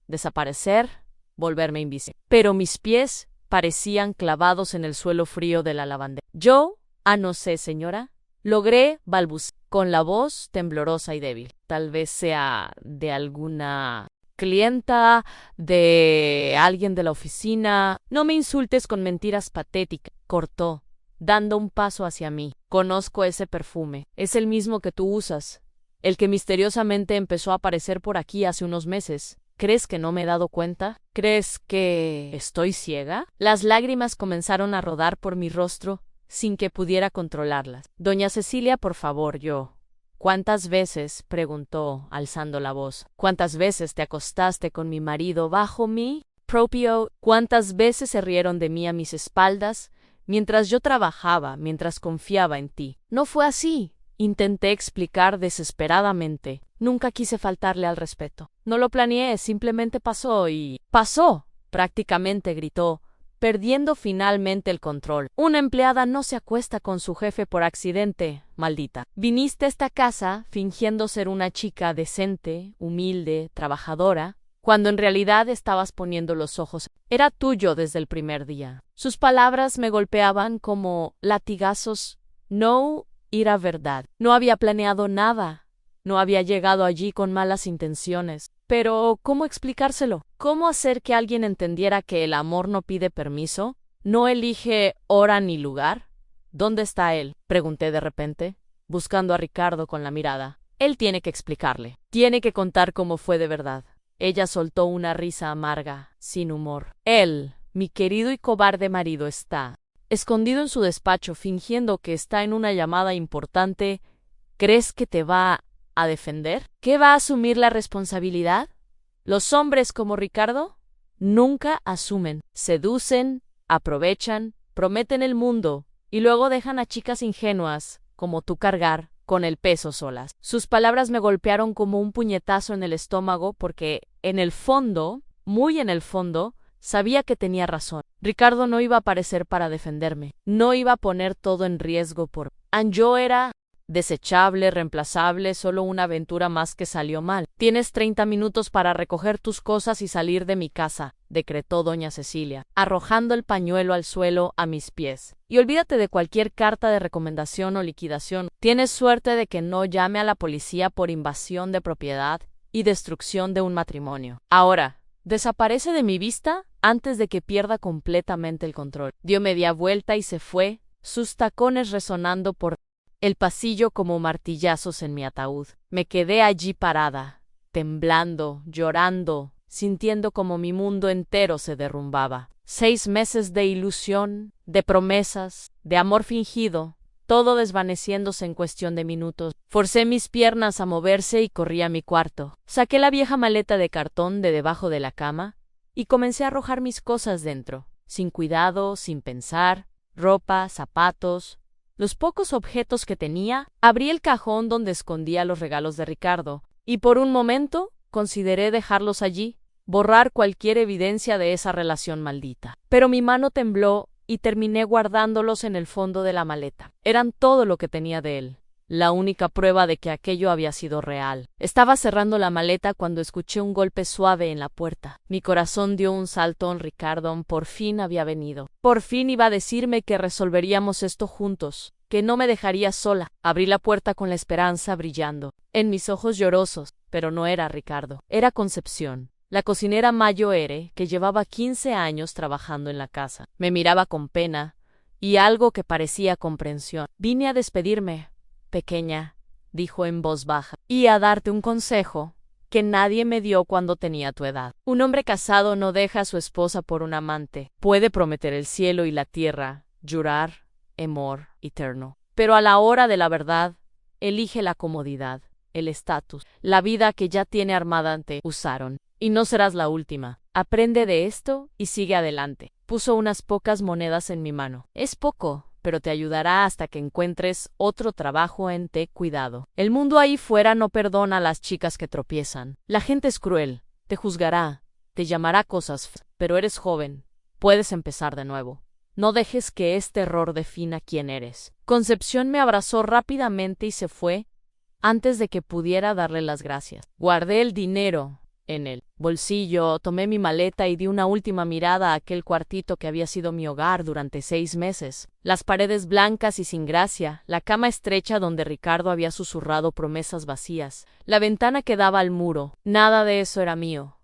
desaparecer, volverme invisible. Pero mis pies parecían clavados en el suelo frío de la lavandería. Yo, no sé, señora, logré balbucear con la voz temblorosa y débil. Tal vez sea de alguna clienta, de alguien de la oficina. No me insultes con mentiras patéticas, cortó, dando un paso hacia mí. Conozco ese perfume. Es el mismo que tú usas, el que misteriosamente empezó a aparecer por aquí hace unos meses. ¿Crees que no me he dado cuenta? ¿Crees que estoy ciega? Las lágrimas comenzaron a rodar por mi rostro sin que pudiera controlarlas. Doña Cecilia, por favor, yo. ¿Cuántas veces?, preguntó, alzando la voz. ¿Cuántas veces te acostaste con mi marido bajo mi propio? ¿Cuántas veces se rieron de mí a mis espaldas, mientras yo trabajaba, mientras confiaba en ti? No fue así, intenté explicar desesperadamente. Nunca quise faltarle al respeto. No lo planeé, simplemente pasó y... ¡Pasó!, prácticamente gritó, perdiendo finalmente el control. Una empleada no se acuesta con su jefe por accidente, maldita. Viniste a esta casa fingiendo ser una chica decente, humilde, trabajadora, cuando en realidad estabas poniendo los ojos. Era tuyo desde el primer día. Sus palabras me golpeaban como latigazos No era verdad. No había planeado nada. No había llegado allí con malas intenciones. Pero, ¿cómo explicárselo? ¿Cómo hacer que alguien entendiera que el amor no pide permiso? ¿No elige hora ni lugar? ¿Dónde está él? Pregunté de repente, buscando a Ricardo con la mirada. Él tiene que explicarle. Tiene que contar cómo fue de verdad. Ella soltó una risa amarga, sin humor. Él, mi querido y cobarde marido, está escondido en su despacho, fingiendo que está en una llamada importante. ¿Crees que te va a defender? ¿Que va a asumir la responsabilidad? Los hombres como Ricardo nunca asumen. Seducen, aprovechan, prometen el mundo y luego dejan a chicas ingenuas, como tú, cargar con el peso solas. Sus palabras me golpearon como un puñetazo en el estómago porque, en el fondo, muy en el fondo, sabía que tenía razón. Ricardo no iba a aparecer para defenderme. No iba a poner todo en riesgo por... Yo era desechable, reemplazable, solo una aventura más que salió mal. Tienes 30 minutos para recoger tus cosas y salir de mi casa, decretó doña Cecilia, arrojando el pañuelo al suelo a mis pies. Y olvídate de cualquier carta de recomendación o liquidación. Tienes suerte de que no llame a la policía por invasión de propiedad y destrucción de un matrimonio. Ahora, desaparece de mi vista antes de que pierda completamente el control. Dio media vuelta y se fue, sus tacones resonando por el pasillo como martillazos en mi ataúd. Me quedé allí parada, temblando, llorando, sintiendo como mi mundo entero se derrumbaba. 6 meses de ilusión, de promesas, de amor fingido, todo desvaneciéndose en cuestión de minutos. Forcé mis piernas a moverse y corrí a mi cuarto. Saqué la vieja maleta de cartón de debajo de la cama y comencé a arrojar mis cosas dentro, sin cuidado, sin pensar, ropa, zapatos. Los pocos objetos que tenía, abrí el cajón donde escondía los regalos de Ricardo, y por un momento consideré dejarlos allí, borrar cualquier evidencia de esa relación maldita. Pero mi mano tembló y terminé guardándolos en el fondo de la maleta. Eran todo lo que tenía de él, la única prueba de que aquello había sido real. Estaba cerrando la maleta cuando escuché un golpe suave en la puerta. Mi corazón dio un salto. Ricardo por fin había venido. Por fin iba a decirme que resolveríamos esto juntos, que no me dejaría sola. Abrí la puerta con la esperanza brillando en mis ojos llorosos, pero no era Ricardo, era Concepción, la cocinera Mayo Ere, que llevaba 15 años trabajando en la casa. Me miraba con pena y algo que parecía comprensión. Vine a despedirme, pequeña, dijo en voz baja, y a darte un consejo que nadie me dio cuando tenía tu edad. Un hombre casado no deja a su esposa por un amante. Puede prometer el cielo y la tierra, jurar amor eterno, pero a la hora de la verdad, elige la comodidad, el estatus, la vida que ya tiene armada ante usaron. Y no serás la última. Aprende de esto y sigue adelante. Puso unas pocas monedas en mi mano. Es poco, pero te ayudará hasta que encuentres otro trabajo en Te Cuidado. El mundo ahí fuera no perdona a las chicas que tropiezan. La gente es cruel, te juzgará, te llamará cosas, pero eres joven, puedes empezar de nuevo. No dejes que este error defina quién eres. Concepción me abrazó rápidamente y se fue antes de que pudiera darle las gracias. Guardé el dinero en el bolsillo, tomé mi maleta y di una última mirada a aquel cuartito que había sido mi hogar durante 6 meses. Las paredes blancas y sin gracia, la cama estrecha donde Ricardo había susurrado promesas vacías, la ventana que daba al muro. Nada de eso era mío.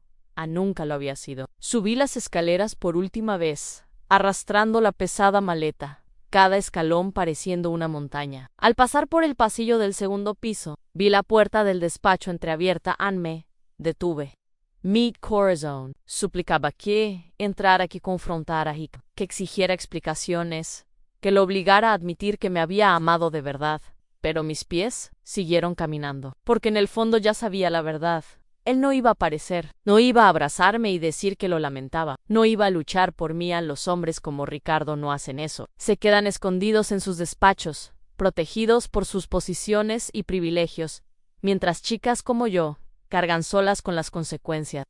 Nunca lo había sido. Subí las escaleras por última vez, arrastrando la pesada maleta, cada escalón pareciendo una montaña. Al pasar por el pasillo del segundo piso, vi la puerta del despacho entreabierta. Me detuve. Mi corazón suplicaba que entrara, que confrontara, que exigiera explicaciones, que lo obligara a admitir que me había amado de verdad. Pero mis pies siguieron caminando, porque en el fondo ya sabía la verdad. Él no iba a aparecer, no iba a abrazarme y decir que lo lamentaba, no iba a luchar por mí. Los hombres como Ricardo no hacen eso. Se quedan escondidos en sus despachos, protegidos por sus posiciones y privilegios, mientras chicas como yo cargan solas con las consecuencias.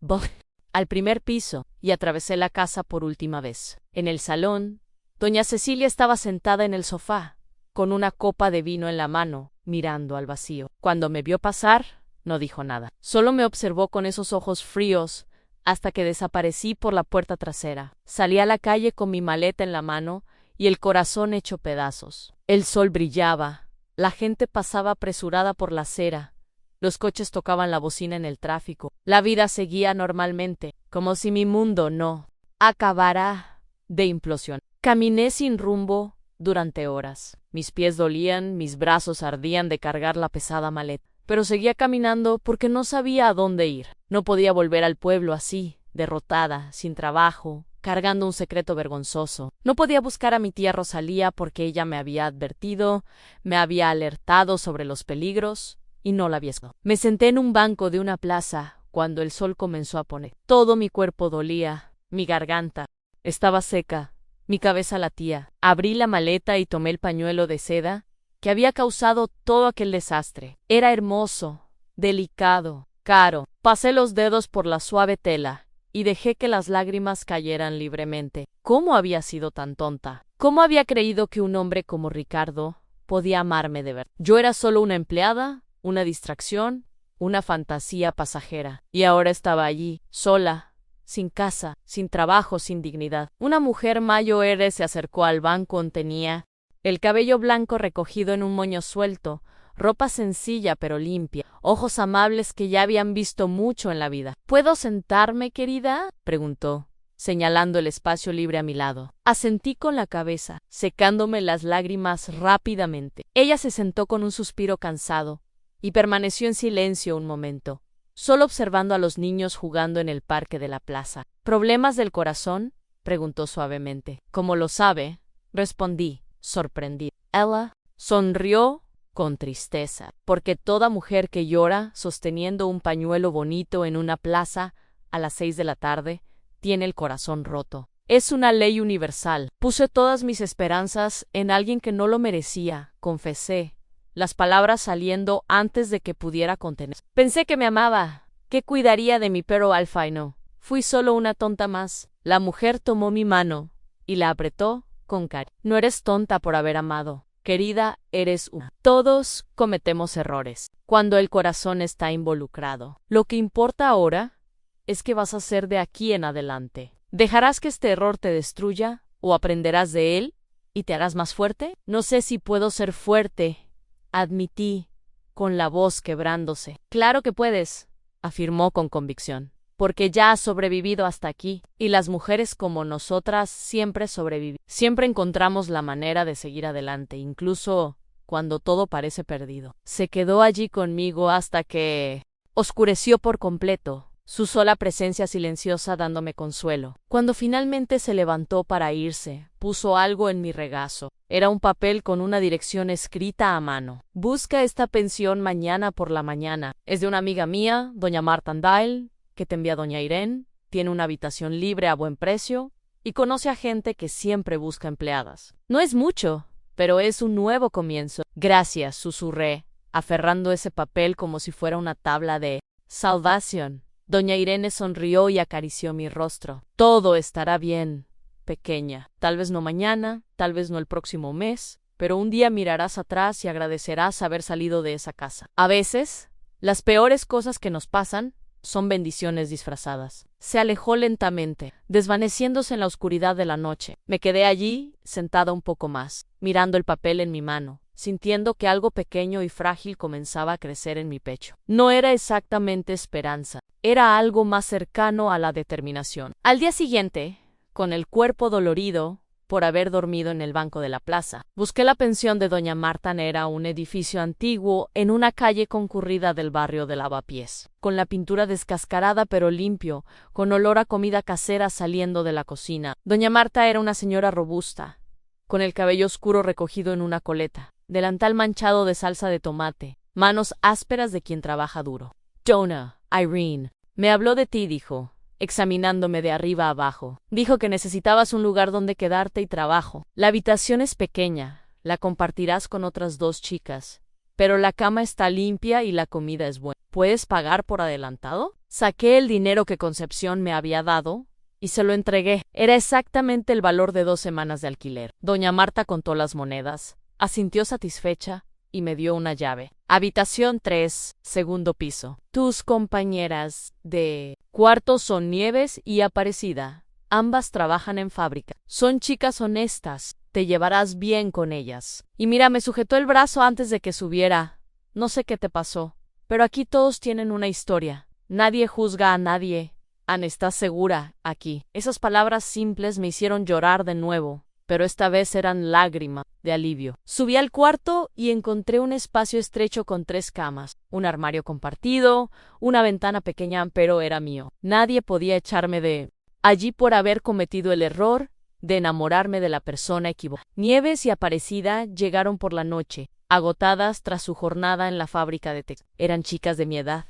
Al primer piso, y atravesé la casa por última vez. En el salón, doña Cecilia estaba sentada en el sofá, con una copa de vino en la mano, mirando al vacío. Cuando me vio pasar, no dijo nada. Solo me observó con esos ojos fríos hasta que desaparecí por la puerta trasera. Salí a la calle con mi maleta en la mano y el corazón hecho pedazos. El sol brillaba, la gente pasaba apresurada por la acera, los coches tocaban la bocina en el tráfico. La vida seguía normalmente, como si mi mundo no acabara de implosionar. Caminé sin rumbo durante horas. Mis pies dolían, mis brazos ardían de cargar la pesada maleta. Pero seguía caminando porque no sabía a dónde ir. No podía volver al pueblo así, derrotada, sin trabajo, cargando un secreto vergonzoso. No podía buscar a mi tía Rosalía porque ella me había advertido, me había alertado sobre los peligros y no la había escuchado. Me senté en un banco de una plaza cuando el sol comenzó a poner. Todo mi cuerpo dolía, mi garganta estaba seca, mi cabeza latía. Abrí la maleta y tomé el pañuelo de seda que había causado todo aquel desastre. Era hermoso, delicado, caro. Pasé los dedos por la suave tela y dejé que las lágrimas cayeran libremente. ¿Cómo había sido tan tonta? ¿Cómo había creído que un hombre como Ricardo podía amarme de verdad? Yo era solo una empleada, una distracción, una fantasía pasajera. Y ahora estaba allí, sola, sin casa, sin trabajo, sin dignidad. Una mujer mayor se acercó al banco. Tenía el cabello blanco recogido en un moño suelto, ropa sencilla pero limpia, ojos amables que ya habían visto mucho en la vida. ¿Puedo sentarme, querida?, preguntó, señalando el espacio libre a mi lado. Asentí con la cabeza, secándome las lágrimas rápidamente. Ella se sentó con un suspiro cansado y permaneció en silencio un momento, solo observando a los niños jugando en el parque de la plaza. ¿Problemas del corazón?, preguntó suavemente. ¿Cómo lo sabe?, respondí, sorprendida. Ella sonrió con tristeza, porque toda mujer que llora sosteniendo un pañuelo bonito en una plaza a las 6 de la tarde tiene el corazón roto. Es una ley universal. Puse todas mis esperanzas en alguien que no lo merecía, confesé, las palabras saliendo antes de que pudiera contener. Pensé que me amaba, que cuidaría de mi perro Alfa y no. Fui solo una tonta más. La mujer tomó mi mano y la apretó con cariño. No eres tonta por haber amado. Querida, eres una. Todos cometemos errores cuando el corazón está involucrado. Lo que importa ahora es qué vas a hacer de aquí en adelante. ¿Dejarás que este error te destruya o aprenderás de él y te harás más fuerte? No sé si puedo ser fuerte, admití, con la voz quebrándose. Claro que puedes, afirmó con convicción, porque ya has sobrevivido hasta aquí, y las mujeres como nosotras siempre sobrevivimos. Siempre encontramos la manera de seguir adelante, incluso cuando todo parece perdido. Se quedó allí conmigo hasta que oscureció por completo, su sola presencia silenciosa dándome consuelo. Cuando finalmente se levantó para irse, puso algo en mi regazo. Era un papel con una dirección escrita a mano. Busca esta pensión mañana por la mañana. Es de una amiga mía, doña Marta Andail, que te envía doña Irene. Tiene una habitación libre a buen precio y conoce a gente que siempre busca empleadas. No es mucho, pero es un nuevo comienzo. Gracias, susurré, aferrando ese papel como si fuera una tabla de salvación. Doña Irene sonrió y acarició mi rostro. Todo estará bien, pequeña. Tal vez no mañana, tal vez no el próximo mes, pero un día mirarás atrás y agradecerás haber salido de esa casa. A veces, las peores cosas que nos pasan son bendiciones disfrazadas. Se alejó lentamente, desvaneciéndose en la oscuridad de la noche. Me quedé allí, sentada un poco más, mirando el papel en mi mano, sintiendo que algo pequeño y frágil comenzaba a crecer en mi pecho. No era exactamente esperanza, era algo más cercano a la determinación. Al día siguiente, con el cuerpo dolorido por haber dormido en el banco de la plaza, busqué la pensión de doña Marta. Era un edificio antiguo en una calle concurrida del barrio de Lavapiés, con la pintura descascarada pero limpio, con olor a comida casera saliendo de la cocina. Doña Marta era una señora robusta, con el cabello oscuro recogido en una coleta, delantal manchado de salsa de tomate, manos ásperas de quien trabaja duro. Jonah, Irene, me habló de ti, dijo, examinándome de arriba a abajo. Dijo que necesitabas un lugar donde quedarte y trabajo. La habitación es pequeña, la compartirás con otras 2 chicas, pero la cama está limpia y la comida es buena. ¿Puedes pagar por adelantado? Saqué el dinero que Concepción me había dado y se lo entregué. Era exactamente el valor de 2 semanas de alquiler. Doña Marta contó las monedas, asintió satisfecha y me dio una llave. Habitación 3, segundo piso. Tus compañeras de cuarto son Nieves y Aparecida. Ambas trabajan en fábrica. Son chicas honestas, te llevarás bien con ellas. Y mira, me sujetó el brazo antes de que subiera. No sé qué te pasó, pero aquí todos tienen una historia. Nadie juzga a nadie. Anne, ¿estás segura aquí? Esas palabras simples me hicieron llorar de nuevo, pero esta vez eran lágrimas de alivio. Subí al cuarto y encontré un espacio estrecho con 3 camas, un armario compartido, una ventana pequeña, pero era mío. Nadie podía echarme de allí por haber cometido el error de enamorarme de la persona equivocada. Nieves y Aparecida llegaron por la noche, agotadas tras su jornada en la fábrica de textiles. Eran chicas de mi edad,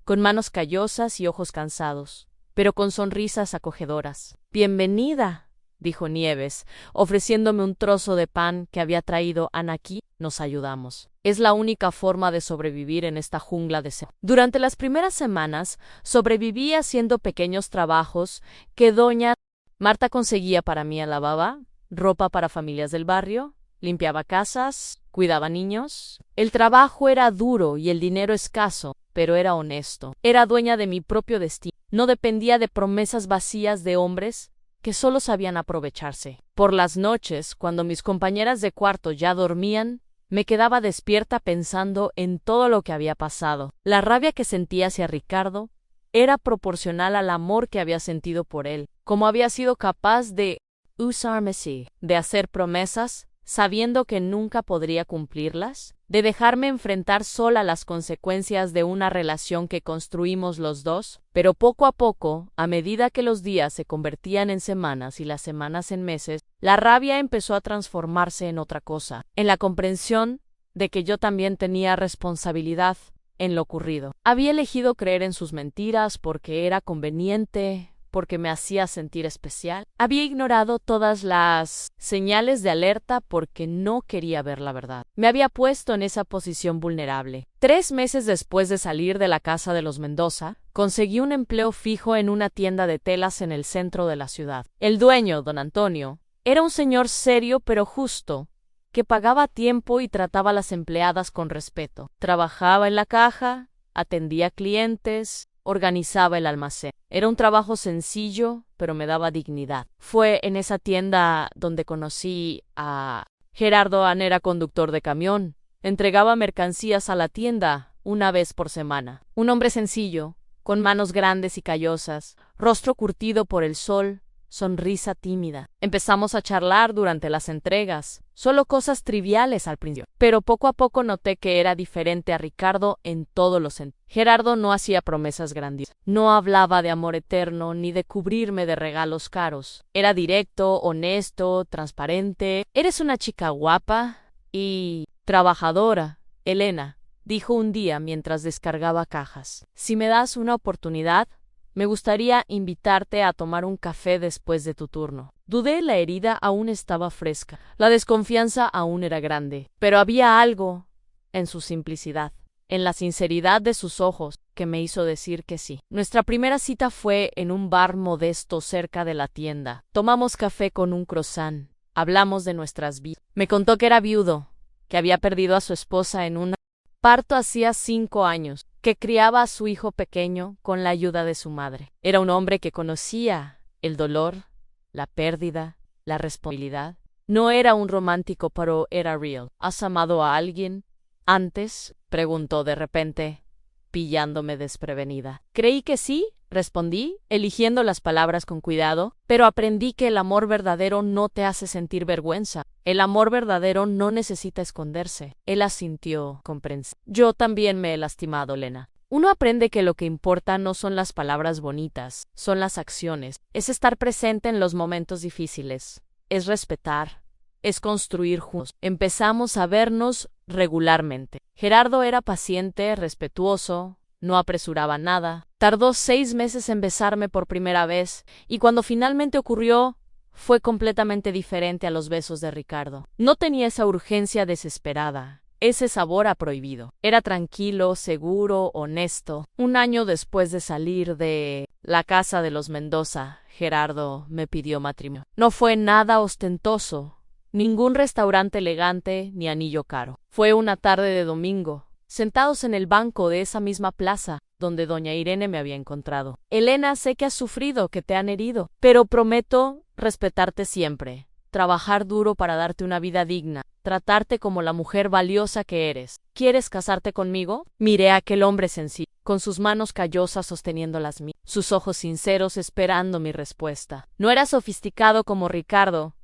con manos callosas y ojos cansados, pero con sonrisas acogedoras. «Bienvenida», dijo Nieves, ofreciéndome un trozo de pan que había traído Ana. «Aquí nos ayudamos. Es la única forma de sobrevivir en esta jungla de selva». Durante las primeras semanas sobreviví haciendo pequeños trabajos que doña Marta conseguía para mí. Lavaba ropa para familias del barrio, limpiaba casas, cuidaba niños. El trabajo era duro y el dinero escaso, pero era honesto. Era dueña de mi propio destino. No dependía de promesas vacías de hombres que solo sabían aprovecharse. Por las noches, cuando mis compañeras de cuarto ya dormían, me quedaba despierta pensando en todo lo que había pasado. La rabia que sentía hacia Ricardo era proporcional al amor que había sentido por él. Cómo había sido capaz de usarme así, de hacer promesas sabiendo que nunca podría cumplirlas, de dejarme enfrentar sola las consecuencias de una relación que construimos los dos. Pero poco a poco, a medida que los días se convertían en semanas y las semanas en meses, la rabia empezó a transformarse en otra cosa, en la comprensión de que yo también tenía responsabilidad en lo ocurrido. Había elegido creer en sus mentiras porque era conveniente, porque me hacía sentir especial. Había ignorado todas las señales de alerta porque no quería ver la verdad. Me había puesto en esa posición vulnerable. 3 meses después de salir de la casa de los Mendoza, conseguí un empleo fijo en una tienda de telas en el centro de la ciudad. El dueño, don Antonio, era un señor serio pero justo, que pagaba a tiempo y trataba a las empleadas con respeto. Trabajaba en la caja, atendía clientes, organizaba el almacén. Era un trabajo sencillo, pero me daba dignidad. Fue en esa tienda donde conocí a Gerardo. Anne era conductor de camión. Entregaba mercancías a la tienda una vez por semana. Un hombre sencillo, con manos grandes y callosas, rostro curtido por el sol, sonrisa tímida. Empezamos a charlar durante las entregas, solo cosas triviales al principio, pero poco a poco noté que era diferente a Ricardo en todos los sentidos. Gerardo no hacía promesas grandiosas, no hablaba de amor eterno ni de cubrirme de regalos caros. Era directo, honesto, transparente. «Eres una chica guapa y trabajadora, Elena», dijo un día mientras descargaba cajas. «Si me das una oportunidad, me gustaría invitarte a tomar un café después de tu turno». Dudé, la herida aún estaba fresca. La desconfianza aún era grande, pero había algo en su simplicidad, en la sinceridad de sus ojos, que me hizo decir que sí. Nuestra primera cita fue en un bar modesto cerca de la tienda. Tomamos café con un croissant. Hablamos de nuestras vidas. Me contó que era viudo, que había perdido a su esposa en un parto hacía 5 años, que criaba a su hijo pequeño con la ayuda de su madre. Era un hombre que conocía el dolor, la pérdida, la responsabilidad. No era un romántico, pero era real. ¿Has amado a alguien antes?, preguntó de repente, pillándome desprevenida. Creí que sí, respondí, eligiendo las palabras con cuidado, pero aprendí que el amor verdadero no te hace sentir vergüenza. El amor verdadero no necesita esconderse. Él asintió comprensivo. Yo también me he lastimado, Lena. Uno aprende que lo que importa no son las palabras bonitas, son las acciones. Es estar presente en los momentos difíciles. Es respetar. Es construir juntos. Empezamos a vernos regularmente. Gerardo era paciente, respetuoso, no apresuraba nada. Tardó 6 meses en besarme por primera vez, y cuando finalmente ocurrió, fue completamente diferente a los besos de Ricardo. No tenía esa urgencia desesperada, ese sabor a prohibido. Era tranquilo, seguro, honesto. 1 año después de salir de la casa de los Mendoza, Gerardo me pidió matrimonio. No fue nada ostentoso, ningún restaurante elegante ni anillo caro. Fue una tarde de domingo, sentados en el banco de esa misma plaza donde doña Irene me había encontrado. Elena, sé que has sufrido, que te han herido, pero prometo respetarte siempre. trabajar duro para darte una vida digna, tratarte como la mujer valiosa que eres. ¿Quieres casarte conmigo? Miré a aquel hombre sencillo, con sus manos callosas sosteniendo las mías, sus ojos sinceros esperando mi respuesta. No era sofisticado como Ricardo,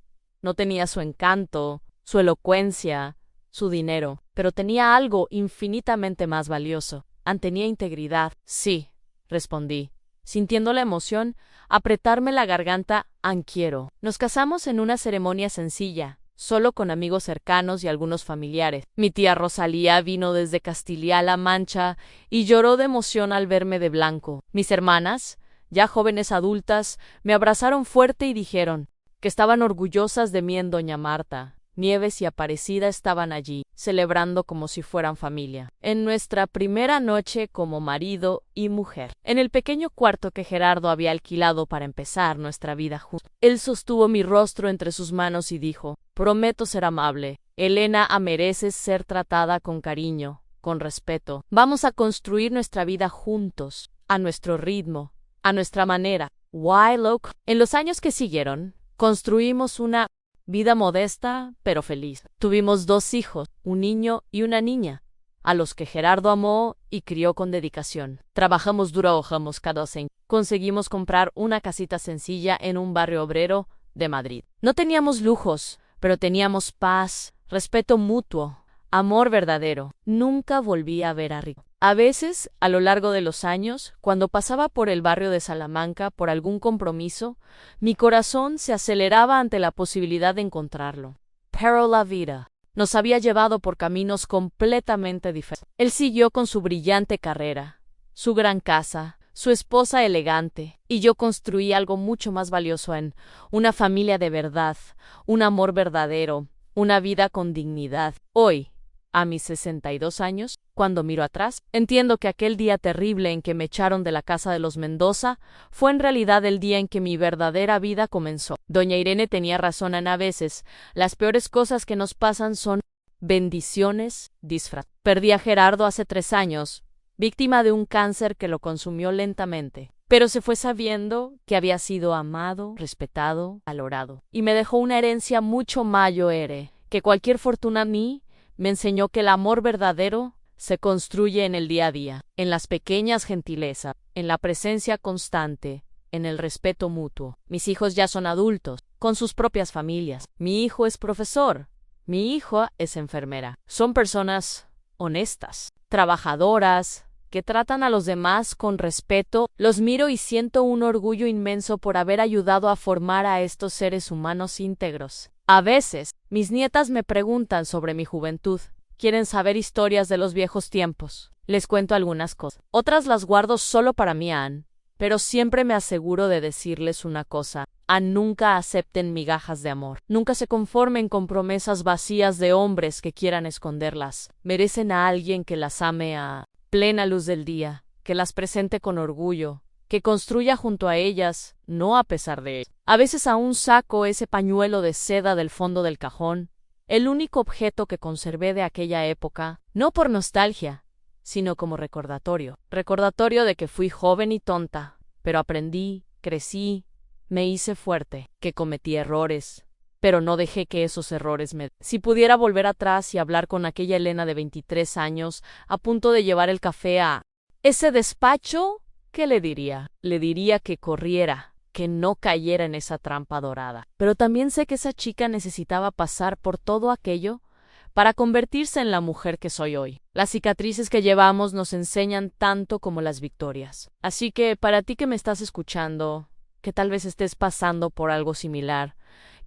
no tenía su encanto, su elocuencia, su dinero, pero tenía algo infinitamente más valioso. Tenía integridad. Sí, respondí, sintiendo la emoción apretarme la garganta. Quiero. Nos casamos en una ceremonia sencilla, solo con amigos cercanos y algunos familiares. Mi tía Rosalía vino desde Castilla-La Mancha y lloró de emoción al verme de blanco. Mis hermanas, ya jóvenes adultas, me abrazaron fuerte y dijeron que estaban orgullosas de mí en Doña Marta. Nieves y Aparecida estaban allí, celebrando como si fueran familia. En nuestra primera noche como marido y mujer. En el pequeño cuarto que Gerardo había alquilado para empezar nuestra vida juntos. Él sostuvo mi rostro entre sus manos y dijo: prometo ser amable. Elena, mereces ser tratada con cariño, con respeto. Vamos a construir nuestra vida juntos, a nuestro ritmo, a nuestra manera. Why, loco? En los años que siguieron, construimos una vida modesta, pero feliz. Tuvimos 2 hijos, un niño y una niña, a los que Gerardo amó y crió con dedicación. Trabajamos duro, ahorramos cada cent. Conseguimos comprar una casita sencilla en un barrio obrero de Madrid. No teníamos lujos, pero teníamos paz, respeto mutuo, amor verdadero. Nunca volví a ver a Rico. A veces, a lo largo de los años, cuando pasaba por el barrio de Salamanca por algún compromiso, mi corazón se aceleraba ante la posibilidad de encontrarlo. Pero la vida nos había llevado por caminos completamente diferentes. Él siguió con su brillante carrera, su gran casa, su esposa elegante, y yo construí algo mucho más valioso en una familia de verdad, un amor verdadero, una vida con dignidad. Hoy, a mis 62 años, cuando miro atrás, entiendo que aquel día terrible en que me echaron de la casa de los Mendoza fue en realidad el día en que mi verdadera vida comenzó. Doña Irene tenía razón en a veces, las peores cosas que nos pasan son bendiciones disfrazadas. Perdí a Gerardo hace 3 años, víctima de un cáncer que lo consumió lentamente. Pero se fue sabiendo que había sido amado, respetado, valorado. Y me dejó una herencia mucho mayor que cualquier fortuna a mí. Me enseñó que el amor verdadero se construye en el día a día, en las pequeñas gentilezas, en la presencia constante, en el respeto mutuo. Mis hijos ya son adultos, con sus propias familias. Mi hijo es profesor, mi hija es enfermera. Son personas honestas, trabajadoras, que tratan a los demás con respeto. Los miro y siento un orgullo inmenso por haber ayudado a formar a estos seres humanos íntegros. A veces, mis nietas me preguntan sobre mi juventud. Quieren saber historias de los viejos tiempos. Les cuento algunas cosas. Otras las guardo solo para mí, pero siempre me aseguro de decirles una cosa. Nunca acepten migajas de amor. Nunca se conformen con promesas vacías de hombres que quieran esconderlas. Merecen a alguien que las ame a plena luz del día, que las presente con orgullo, que construya junto a ellas, no a pesar de ellas. A veces aún saco ese pañuelo de seda del fondo del cajón, el único objeto que conservé de aquella época, no por nostalgia, sino como recordatorio de que fui joven y tonta, pero aprendí, crecí, me hice fuerte, que cometí errores, pero no dejé que esos errores me... Si pudiera volver atrás y hablar con aquella Elena de 23 años, a punto de llevar el café a ese despacho, ¿qué le diría? Le diría que corriera, que no cayera en esa trampa dorada. Pero también sé que esa chica necesitaba pasar por todo aquello para convertirse en la mujer que soy hoy. Las cicatrices que llevamos nos enseñan tanto como las victorias. Así que, para ti que me estás escuchando, que tal vez estés pasando por algo similar,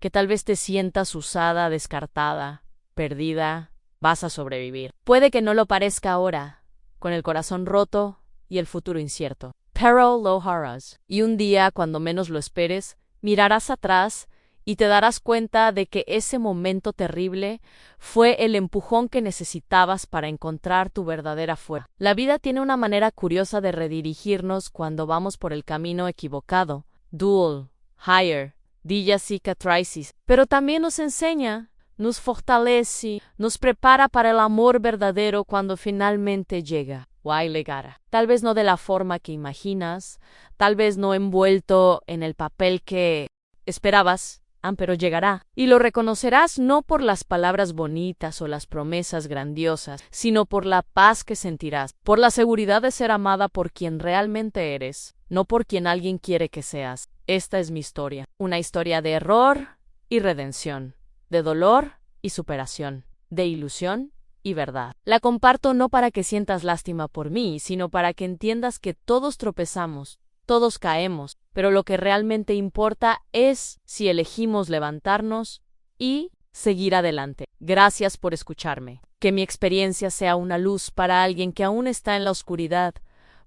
que tal vez te sientas usada, descartada, perdida, vas a sobrevivir. Puede que no lo parezca ahora, con el corazón roto y el futuro incierto. Pero lo harás. Y un día, cuando menos lo esperes, mirarás atrás y te darás cuenta de que ese momento terrible fue el empujón que necesitabas para encontrar tu verdadera fuerza. La vida tiene una manera curiosa de redirigirnos cuando vamos por el camino equivocado. Dual, higher, Dilla cicatrices, pero también nos enseña, nos fortalece, nos prepara para el amor verdadero cuando finalmente llega. Why llegará. Tal vez no de la forma que imaginas, tal vez no envuelto en el papel que esperabas, pero llegará. Y lo reconocerás no por las palabras bonitas o las promesas grandiosas, sino por la paz que sentirás, por la seguridad de ser amada por quien realmente eres, no por quien alguien quiere que seas. Esta es mi historia, una historia de error y redención, de dolor y superación, de ilusión y verdad. La comparto no para que sientas lástima por mí, sino para que entiendas que todos tropezamos, todos caemos, pero lo que realmente importa es si elegimos levantarnos y seguir adelante. Gracias por escucharme. Que mi experiencia sea una luz para alguien que aún está en la oscuridad,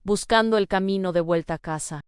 buscando el camino de vuelta a casa.